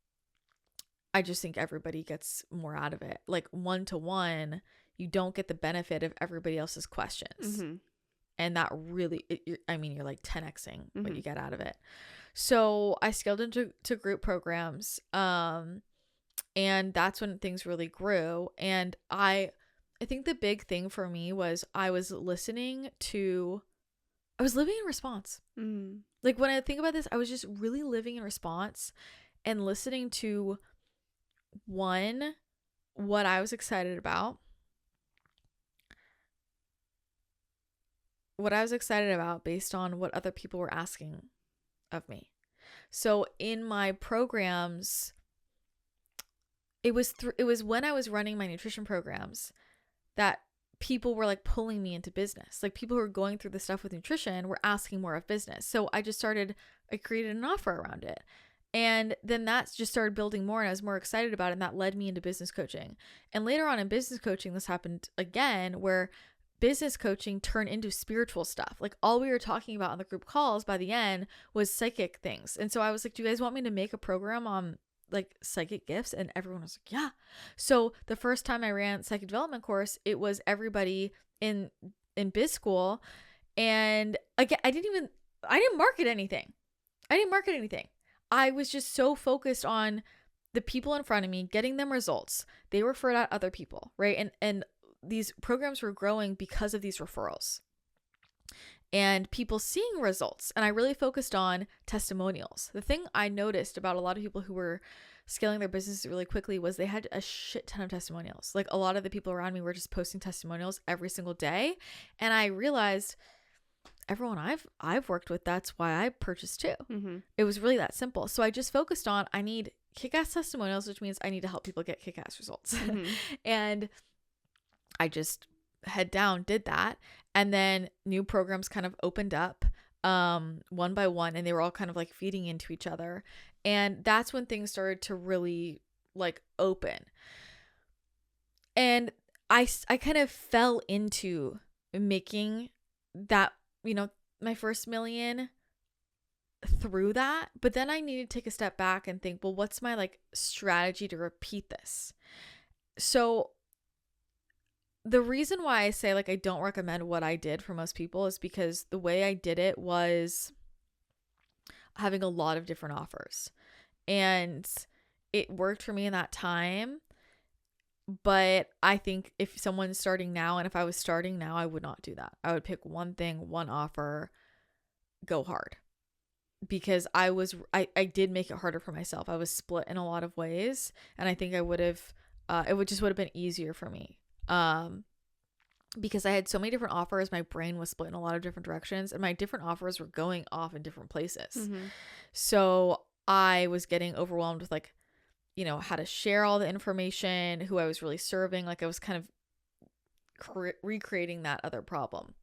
just think everybody gets more out of it. Like one-to-one, you don't get the benefit of everybody else's questions. And that really, you're like 10xing what you get out of it. So I scaled into group programs. And that's when things really grew. And I think the big thing for me was I was living in response. Like when I think about this, I was just really living in response and listening to, one, what I was excited about. Based on what other people were asking of me. So in my programs, it was when I was running my nutrition programs that people were like pulling me into business. Like people who were going through the stuff with nutrition were asking more of business. So I created an offer around it. And then that just started building more, and I was more excited about it, and that led me into business coaching. And later on in business coaching, this happened again, where business coaching turned into spiritual stuff. Like all we were talking about on the group calls by the end was psychic things. And so I was like, do you guys want me to make a program on like psychic gifts? And everyone was like, yeah. So the first time I ran psychic development course, it was everybody in biz school. And again, I didn't market anything. I was just so focused on the people in front of me, getting them results. They referred out other people, right? And these programs were growing because of these referrals and people seeing results. And I really focused on testimonials. The thing I noticed about a lot of people who were scaling their business really quickly was they had a shit ton of testimonials. Like a lot of the people around me were just posting testimonials every single day. And I realized everyone I've worked with, that's why I purchased too. It was really that simple. So I just focused on, I need kick-ass testimonials, which means I need to help people get kick-ass results. And I just head down, did that. And then new programs kind of opened up one by one, and they were all kind of like feeding into each other. And that's when things started to really like open. And I kind of fell into making that, my first million through that. But then I needed to take a step back and think, well, what's my like strategy to repeat this? So the reason why I say like I don't recommend what I did for most people is because the way I did it was having a lot of different offers, and it worked for me in that time. But I think if someone's starting now, and if I was starting now, I would not do that. I would pick one thing, one offer, go hard. Because I did make it harder for myself. I was split in a lot of ways, and I think I would have, it would have been easier for me. Because I had so many different offers, my brain was split in a lot of different directions, and my different offers were going off in different places. Mm-hmm. So I was getting overwhelmed with like, how to share all the information, who I was really serving. Like I was kind of recreating that other problem.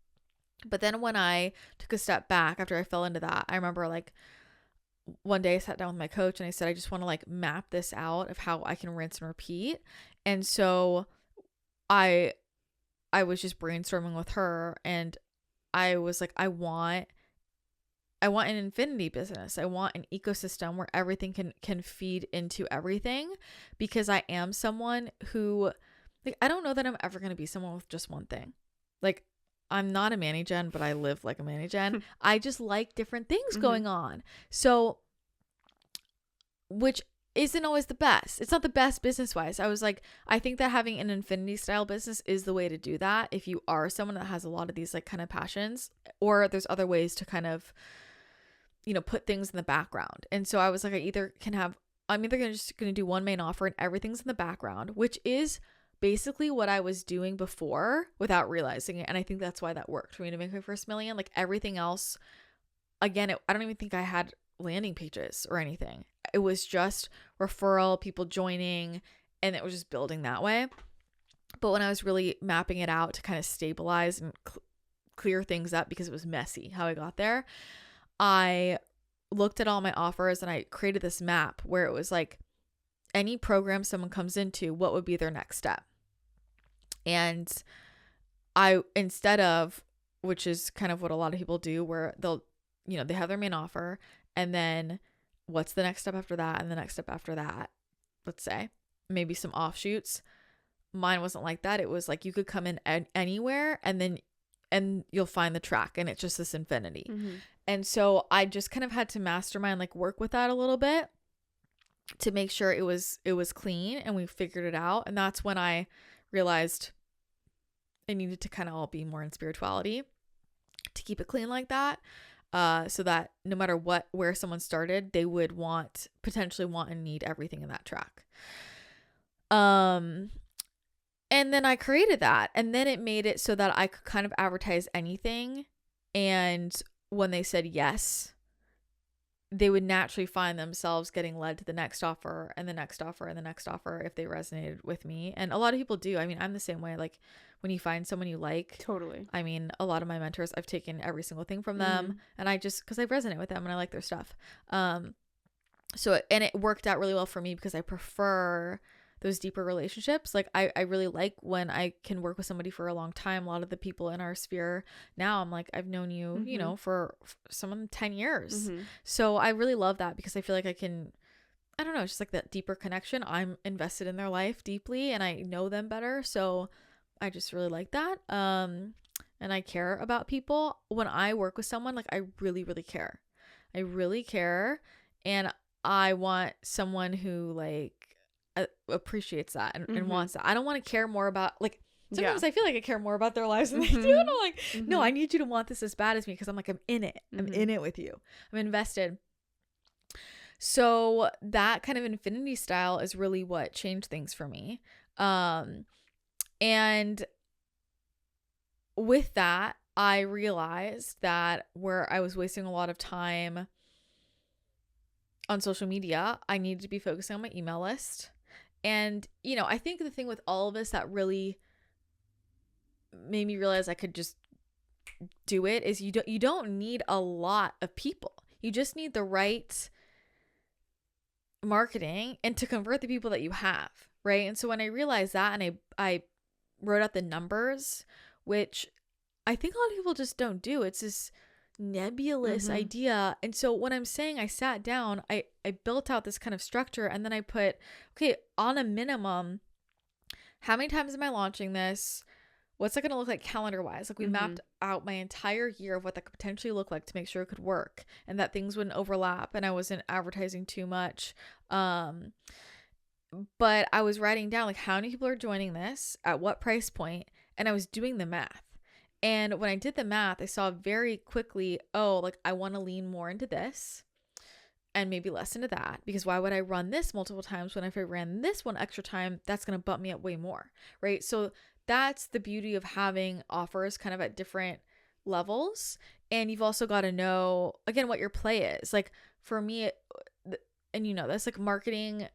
But then when I took a step back after I fell into that, I remember like one day I sat down with my coach and I said, I just want to like map this out of how I can rinse and repeat. And so I was just brainstorming with her, and I was like, I want an infinity business. I want an ecosystem where everything can feed into everything, because I am someone who, like, I don't know that I'm ever going to be someone with just one thing. Like, I'm not a mani-gen, but I live like a mani-gen. I just like different things going on. So, which isn't always the best. It's not the best business-wise. I was like, I think that having an infinity style business is the way to do that if you are someone that has a lot of these like kind of passions, or there's other ways to kind of, put things in the background. And so I was like, I'm either just going to do one main offer and everything's in the background, which is basically what I was doing before without realizing it. And I think that's why that worked for me to make my first million. Like everything else, again, I don't even think I had landing pages or anything. It was just referral, people joining, and it was just building that way. But when I was really mapping it out to kind of stabilize and clear things up, because it was messy how I got there, I looked at all my offers and I created this map where it was like, any program someone comes into, what would be their next step? And instead of, which is kind of what a lot of people do, where they'll, they have their main offer, and then what's the next step after that? And the next step after that, let's say maybe some offshoots. Mine wasn't like that. It was like, you could come in anywhere and you'll find the track, and it's just this infinity. And so I just kind of had to mastermind, like work with that a little bit to make sure it was clean, and we figured it out. And that's when I realized it needed to kind of all be more in spirituality to keep it clean like that. So that no matter where someone started, they would potentially want and need everything in that track. And then I created that, and then it made it so that I could kind of advertise anything. And when they said yes, they would naturally find themselves getting led to the next offer and the next offer and the next offer if they resonated with me. And a lot of people do. I mean, I'm the same way. Like when you find someone you like, totally. I mean, a lot of my mentors, I've taken every single thing from them, and because I resonate with them and I like their stuff. And it worked out really well for me because I prefer those deeper relationships. Like I really like when I can work with somebody for a long time. A lot of the people in our sphere now, I'm like, I've known you, for some of them 10 years. So I really love that, because I feel like I don't know, it's just like that deeper connection. I'm invested in their life deeply and I know them better. So I just really like that. And I care about people. When I work with someone, like I really, really care. I really care. And I want someone who like appreciates that and wants that. I don't want to care more about, like, sometimes I feel like I care more about their lives than they do, and I'm like, no, I need you to want this as bad as me, because I'm like, I'm in it. I'm in it with you. I'm invested. So that kind of infinity style is really what changed things for me. And with that, I realized that where I was wasting a lot of time on social media, I needed to be focusing on my email list. And, I think the thing with all of this that really made me realize I could just do it is you don't need a lot of people. You just need the right marketing and to convert the people that you have, right? And so when I realized that, and I wrote out the numbers, which I think a lot of people just don't do. It's this nebulous idea. And so when I'm saying I sat down, I built out this kind of structure, and then I put, okay, on a minimum, how many times am I launching this? What's that going to look like calendar wise? Like we mapped out my entire year of what that could potentially look like to make sure it could work and that things wouldn't overlap and I wasn't advertising too much. But I was writing down like how many people are joining this at what price point, and I was doing the math. And when I did the math, I saw very quickly, oh, like I want to lean more into this and maybe less into that, because why would I run this multiple times when if I ran this one extra time, that's going to bump me up way more, right? So that's the beauty of having offers kind of at different levels. And you've also got to know, again, what your play is. Like for me, and you know, that's like marketing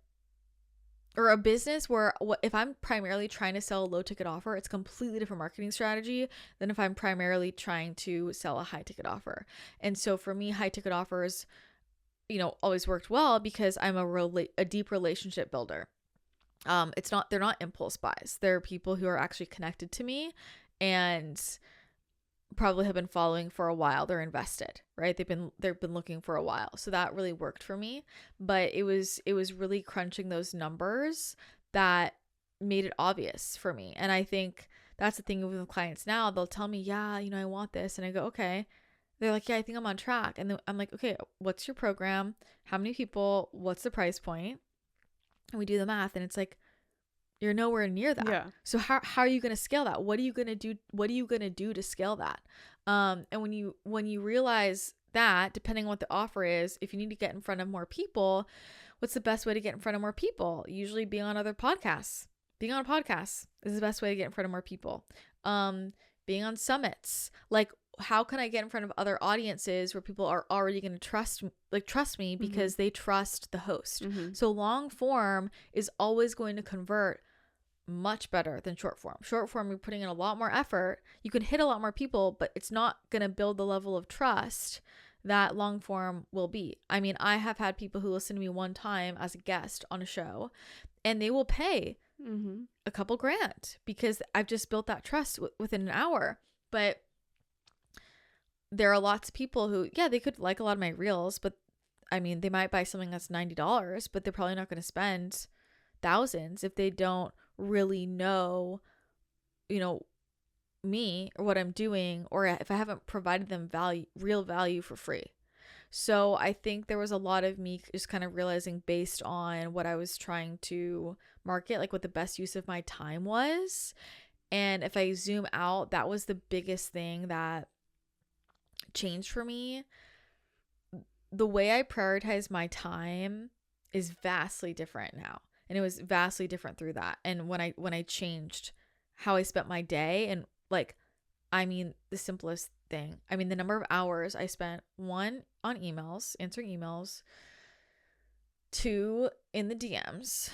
or a business where if I'm primarily trying to sell a low ticket offer, it's completely different marketing strategy than if I'm primarily trying to sell a high ticket offer. And so for me, high ticket offers, you know, always worked well because I'm a deep relationship builder. They're not impulse buys. They're people who are actually connected to me and probably have been following for a while. They're invested, right? They've been looking for a while. So that really worked for me. But it was really crunching those numbers that made it obvious for me. And I think that's the thing with clients now. They'll tell me, yeah, you know, I want this. And I go, okay. They're like, yeah, I think I'm on track. And then I'm like, okay, what's your program? How many people? What's the price point? And we do the math, and it's like, you're nowhere near that. Yeah. So how are you going to scale that? What are you going to do? What are you going to do to scale that? And when you realize that, depending on what the offer is, if you need to get in front of more people, what's the best way to get in front of more people? Usually being on other podcasts. Being on podcasts is the best way to get in front of more people. Being on summits. Like, how can I get in front of other audiences where people are already going to trust me because they trust the host? Mm-hmm. So long form is always going to convert much better than short form. Short form, you're putting in a lot more effort. You can hit a lot more people, but it's not going to build the level of trust that long form will be. I mean, I have had people who listen to me one time as a guest on a show, and they will pay a couple grand because I've just built that trust within an hour. But there are lots of people who, yeah, they could like a lot of my reels, but I mean, they might buy something that's $90, but they're probably not going to spend thousands if they don't really know, you know, me or what I'm doing, or if I haven't provided them real value for free. So I think there was a lot of me just kind of realizing based on what I was trying to market, like what the best use of my time was. And if I zoom out, that was the biggest thing that changed for me. The way I prioritize my time is vastly different now. And it was vastly different through that. And when I changed how I spent my day, and like, I mean, the simplest thing, I mean, the number of hours I spent, 1, on emails, answering emails, 2, in the DMs,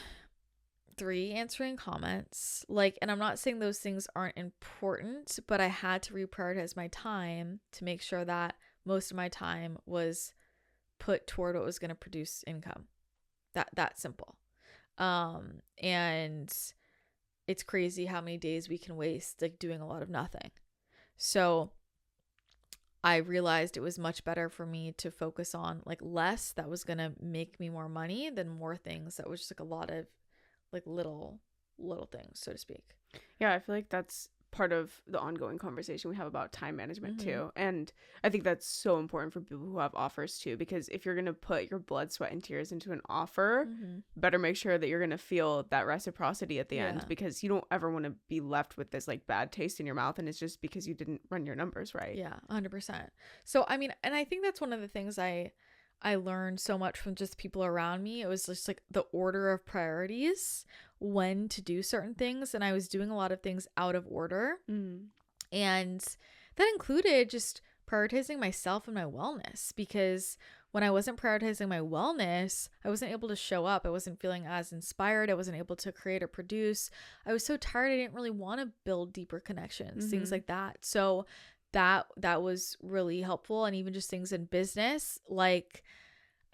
3, answering comments. Like, and I'm not saying those things aren't important, but I had to reprioritize my time to make sure that most of my time was put toward what was going to produce income. That simple. And it's crazy how many days we can waste like doing a lot of nothing. So I realized it was much better for me to focus on like less that was going to make me more money than more things that was just like a lot of like little things, so to speak. Yeah, I feel like that's part of the ongoing conversation we have about time management too. And I think that's so important for people who have offers too, because if you're going to put your blood, sweat, and tears into an offer, better make sure that you're going to feel that reciprocity at the end, because you don't ever want to be left with this like bad taste in your mouth, and it's just because you didn't run your numbers right. Yeah, 100%. So I mean, and I think that's one of the things I learned so much from just people around me. It was just like the order of priorities, when to do certain things. And I was doing a lot of things out of order. And that included just prioritizing myself and my wellness, because when I wasn't prioritizing my wellness, I wasn't able to show up. I wasn't feeling as inspired. I wasn't able to create or produce. I was so tired. I didn't really want to build deeper connections, things like that. So that was really helpful. And even just things in business, like,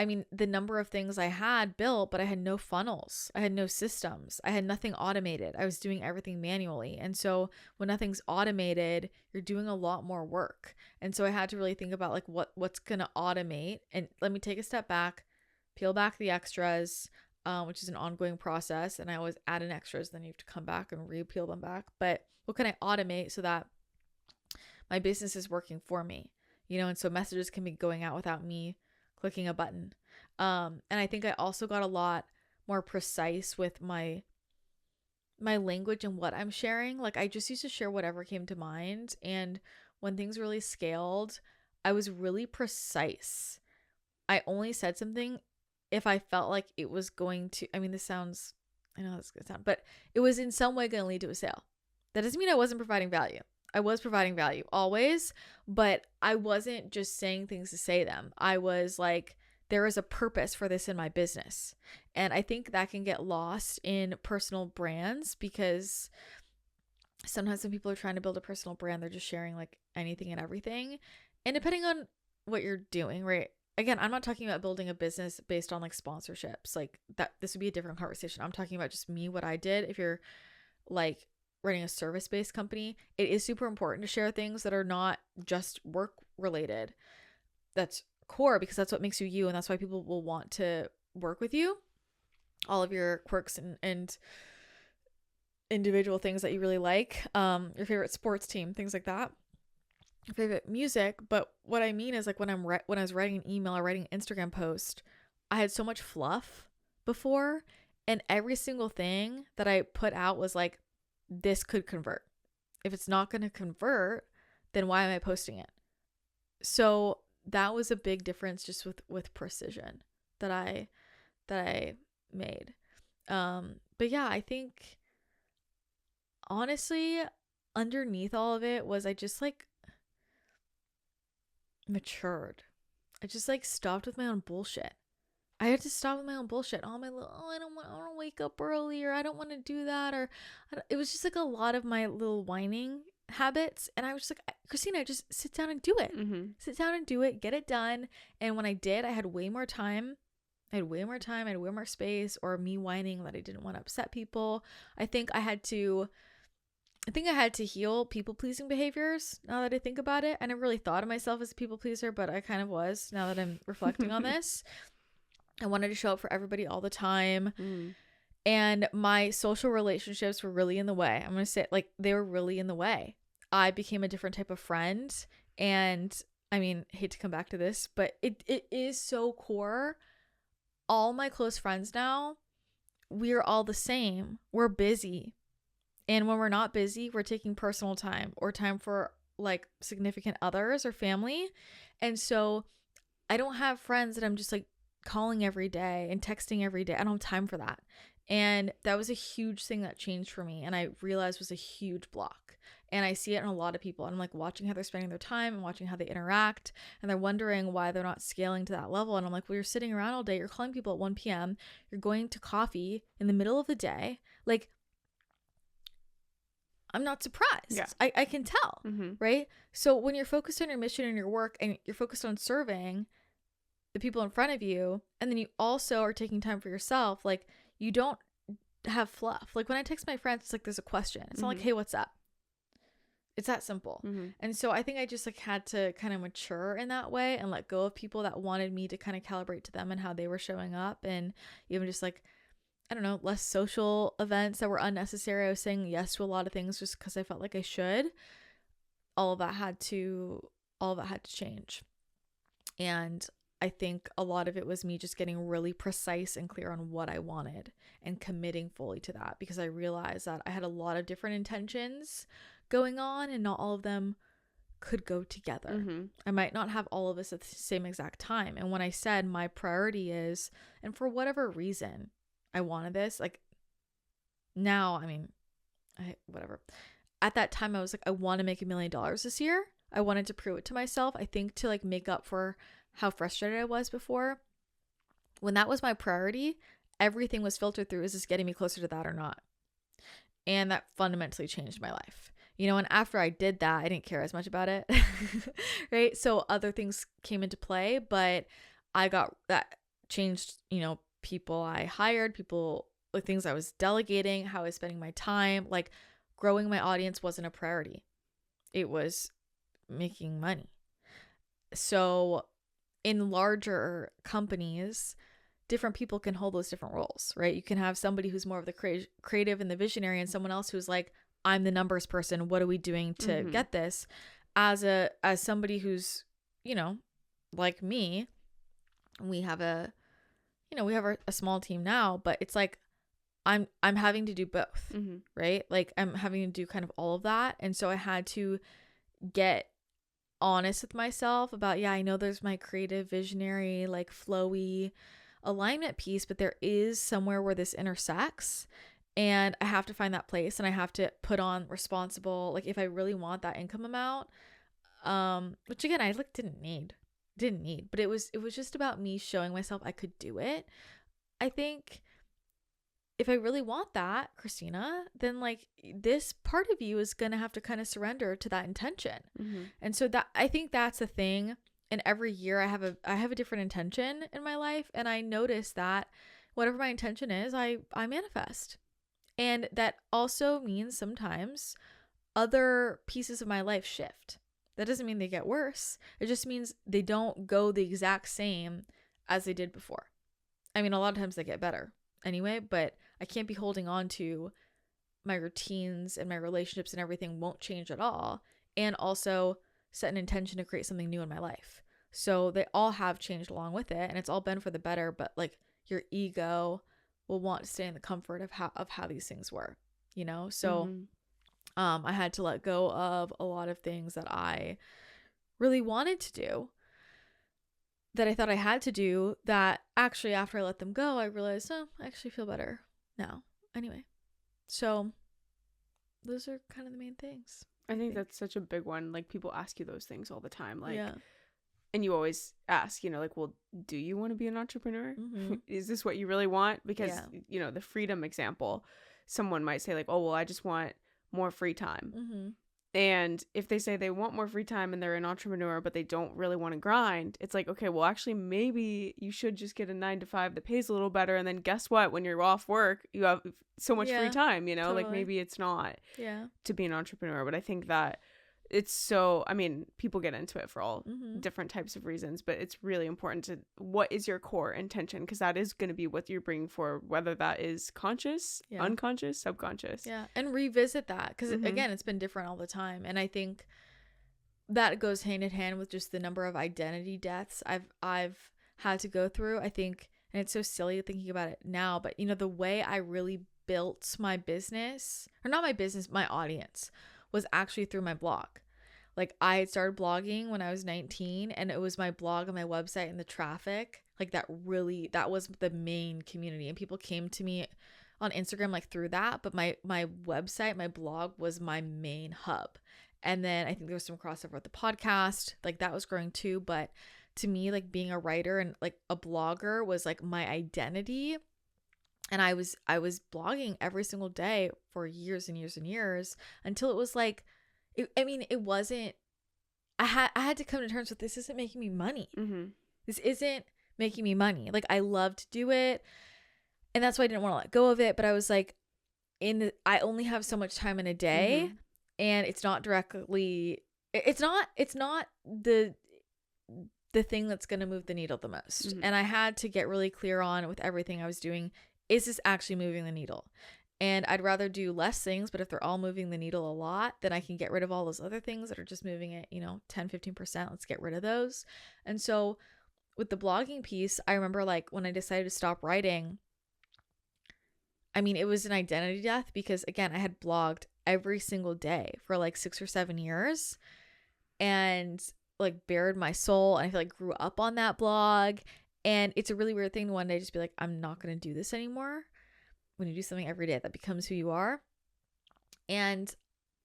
I mean, the number of things I had built, but I had no funnels. I had no systems. I had nothing automated. I was doing everything manually. And so when nothing's automated, you're doing a lot more work. And so I had to really think about like what's going to automate. And let me take a step back, peel back the extras, which is an ongoing process. And I always add in extras, then you have to come back and re-peel them back. But what can I automate so that my business is working for me, you know? And so messages can be going out without me clicking a button. And I think I also got a lot more precise with my language and what I'm sharing. Like, I just used to share whatever came to mind, and when things really scaled, I was really precise. I only said something if I felt like it was going to, I mean, this sounds, I know this is gonna sound, but it was in some way going to lead to a sale. That doesn't mean I wasn't providing value. I was providing value always, but I wasn't just saying things to say them. I was like, there is a purpose for this in my business. And I think that can get lost in personal brands, because sometimes when people are trying to build a personal brand, they're just sharing like anything and everything. And depending on what you're doing, right? Again, I'm not talking about building a business based on like sponsorships. Like that, this would be a different conversation. I'm talking about just me, what I did. If you're like running a service-based company, it is super important to share things that are not just work related. That's core, because that's what makes you you, and that's why people will want to work with you. All of your quirks and individual things that you really like, your favorite sports team, things like that, your favorite music. But what I mean is, like, when when I was writing an email or writing an Instagram post, I had so much fluff before, and every single thing that I put out was like, this could convert. If it's not going to convert, then why am I posting it? So that was a big difference just with precision that I made. But yeah, I think honestly, underneath all of it was I just like matured. I just like stopped with my own bullshit. I had to stop with my own bullshit. All my little, I don't want to wake up early, or I don't want to do that, or it was just like a lot of my little whining habits. And I was just like, Christina, just sit down and do it. Sit down and do it, get it done. And when I did, I had way more time. I had way more time. I had way more space, or me whining that I didn't want to upset people. I think I had to heal people-pleasing behaviors, now that I think about it. I never really thought of myself as a people-pleaser, but I kind of was, now that I'm reflecting on this. I wanted to show up for everybody all the time. And my social relationships were really in the way. I'm going to say, like, they were really in the way. I became a different type of friend. And I mean, hate to come back to this, but it is so core. All my close friends now, we're all the same. We're busy. And when we're not busy, we're taking personal time or time for like significant others or family. And so I don't have friends that I'm just like calling every day and texting every day. I don't have time for that. And that was a huge thing that changed for me, and I realized was a huge block. And I see it in a lot of people. And I'm like watching how they're spending their time and watching how they interact, and they're wondering why they're not scaling to that level. And I'm like, well, you're sitting around all day, you're calling people at 1 p.m., you're going to coffee in the middle of the day. Like, I'm not surprised. Yeah. I can tell, right? So when you're focused on your mission and your work, and you're focused on serving the people in front of you, and then you also are taking time for yourself, like, you don't have fluff. Like, when I text my friends, it's like there's a question. It's not like, hey, what's up? It's that simple. And so I think I just like had to kind of mature in that way and let go of people that wanted me to kind of calibrate to them and how they were showing up. And even just like, I don't know, less social events that were unnecessary. I was saying yes to a lot of things just because I felt like I should. All of that had to change. And I think a lot of it was me just getting really precise and clear on what I wanted and committing fully to that, because I realized that I had a lot of different intentions going on and not all of them could go together. I might not have all of us at the same exact time. And when I said my priority is, and for whatever reason I wanted this, like now, I mean, whatever. At that time I was like, I want to make $1 million this year. I wanted to prove it to myself. I think to like make up for how frustrated I was before. When that was my priority, everything was filtered through, is this getting me closer to that or not? And that fundamentally changed my life. You know, and after I did that, I didn't care as much about it. Right? So other things came into play, but that changed, you know, people I hired, people, like things I was delegating, how I was spending my time. Like, growing my audience wasn't a priority. It was making money. So in larger companies, different people can hold those different roles, right? You can have somebody who's more of the creative and the visionary, and someone else who's like, I'm the numbers person. What are we doing to get this? As somebody who's, you know, like me, we have a, we have a small team now, but it's like I'm having to do both, right? Like I'm having to do kind of all of that. And so I had to get honest with myself about, I know there's my creative, visionary, like flowy alignment piece, but there is somewhere where this intersects, and I have to find that place, and I have to put on responsible, like if I really want that income amount, which again, I like didn't need, but it was just about me showing myself I could do it. I think if I really want that, Christina, then like this part of you is going to have to kind of surrender to that intention. And so that, I think that's the thing. And every year I have a different intention in my life. And I notice that whatever my intention is, I manifest. And that also means sometimes other pieces of my life shift. That doesn't mean they get worse. It just means they don't go the exact same as they did before. I mean, a lot of times they get better anyway, but I can't be holding on to my routines, and my relationships and everything won't change at all. And also set an intention to create something new in my life. So they all have changed along with it, and it's all been for the better, but like your ego will want to stay in the comfort of how these things were, So I had to let go of a lot of things that I really wanted to do, that I thought I had to do, that actually after I let them go, I realized, I actually feel better now. Anyway, so those are kind of the main things. I think that's such a big one. Like people ask you those things all the time. Like, and you always ask, like, well, do you want to be an entrepreneur? Is this what you really want? Because, the freedom example, someone might say like, oh, well, I just want more free time. And if they say they want more free time and they're an entrepreneur, but they don't really want to grind, it's like, okay, well, actually, maybe you should just get a 9-to-5 that pays a little better. And then guess what? When you're off work, you have so much free time, totally. Like maybe it's not to be an entrepreneur. But I think that it's so, I mean, people get into it for all different types of reasons, but it's really important to, what is your core intention? Because that is going to be what you're bringing for, whether that is conscious, unconscious, subconscious. Yeah. And revisit that. Because again, it's been different all the time. And I think that goes hand in hand with just the number of identity deaths I've had to go through. I think, and it's so silly thinking about it now, but the way I really built my business, or not my business, my audience, was actually through my blog. Like I had started blogging when I was 19, and it was my blog and my website and the traffic, like that was the main community, and people came to me on Instagram like through that, but my website, my blog was my main hub. And then I think there was some crossover with the podcast, like that was growing too. But to me, like being a writer and like a blogger was like my identity. And I was blogging every single day for years and years and years, until it was like, it wasn't, I had to come to terms with, this isn't making me money. This isn't making me money. Like I love to do it, and that's why I didn't want to let go of it. But I was like, I only have so much time in a day, and it's not directly, it's not the thing that's going to move the needle the most. And I had to get really clear on, with everything I was doing, is this actually moving the needle? And I'd rather do less things, but if they're all moving the needle a lot, then I can get rid of all those other things that are just moving it, 10, 15%. Let's get rid of those. And so with the blogging piece, I remember like when I decided to stop writing, I mean, it was an identity death, because again, I had blogged every single day for like 6 or 7 years, and like bared my soul. And I feel like grew up on that blog. And it's a really weird thing to one day just be like, I'm not going to do this anymore. When you do something every day, that becomes who you are. And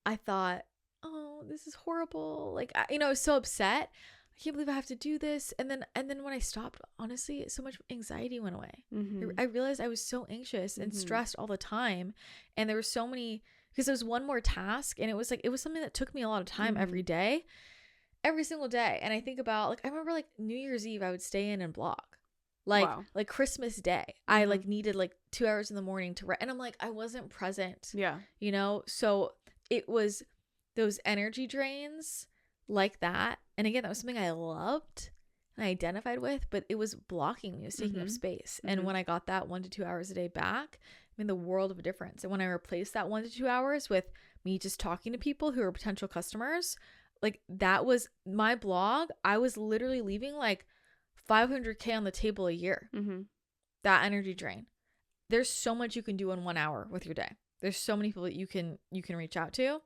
I thought, oh, this is horrible. Like, I was so upset. I can't believe I have to do this. And then when I stopped, honestly, so much anxiety went away. I realized I was so anxious and stressed all the time. And there were so many, because there was one more task, and it was something that took me a lot of time every day, every single day. And I think about, like, I remember like New Year's Eve, I would stay in and blog. Like, like Christmas Day, I like needed like 2 hours in the morning to write. And I'm like, I wasn't present. Yeah. So it was those energy drains like that. And again, that was something I loved and I identified with, but it was blocking me. It was taking up space. And when I got that 1 to 2 hours a day back, I mean, the world of a difference. And when I replaced that 1 to 2 hours with me just talking to people who are potential customers, like that was my blog. I was literally leaving like $500K on the table a year. that energy drain. There's so much you can do in 1 hour with your day. There's so many people that you can reach out to.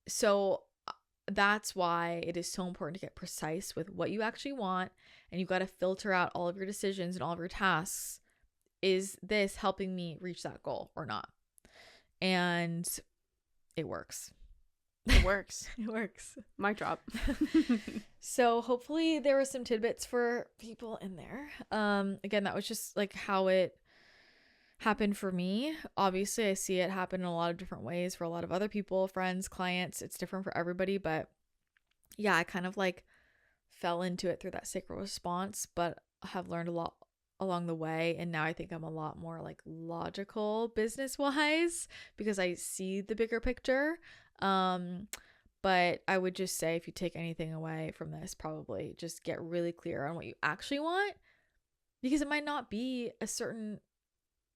So that's why it is so important to get precise with what you actually want, and you've got to filter out all of your decisions and all of your tasks. Is this helping me reach that goal or not? And it works. It works. It works. Mic drop. So hopefully there were some tidbits for people in there. Again, that was just like how it happened for me. Obviously, I see it happen in a lot of different ways for a lot of other people, friends, clients. It's different for everybody, but yeah, I kind of like fell into it through that sacral response, but have learned a lot along the way, and now I think I'm a lot more like logical business wise because I see the bigger picture. But I would just say, if you take anything away from this, probably just get really clear on what you actually want, because it might not be a certain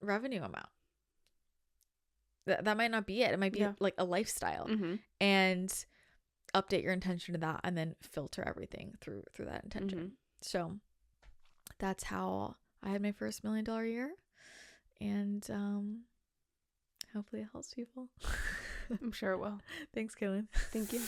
revenue amount. That might not be it. It might be like a lifestyle. And update your intention to that, and then filter everything through that intention. So that's how I had my first $1 million year, and hopefully it helps people. I'm sure it will. Thanks, Kaylin. Thank you.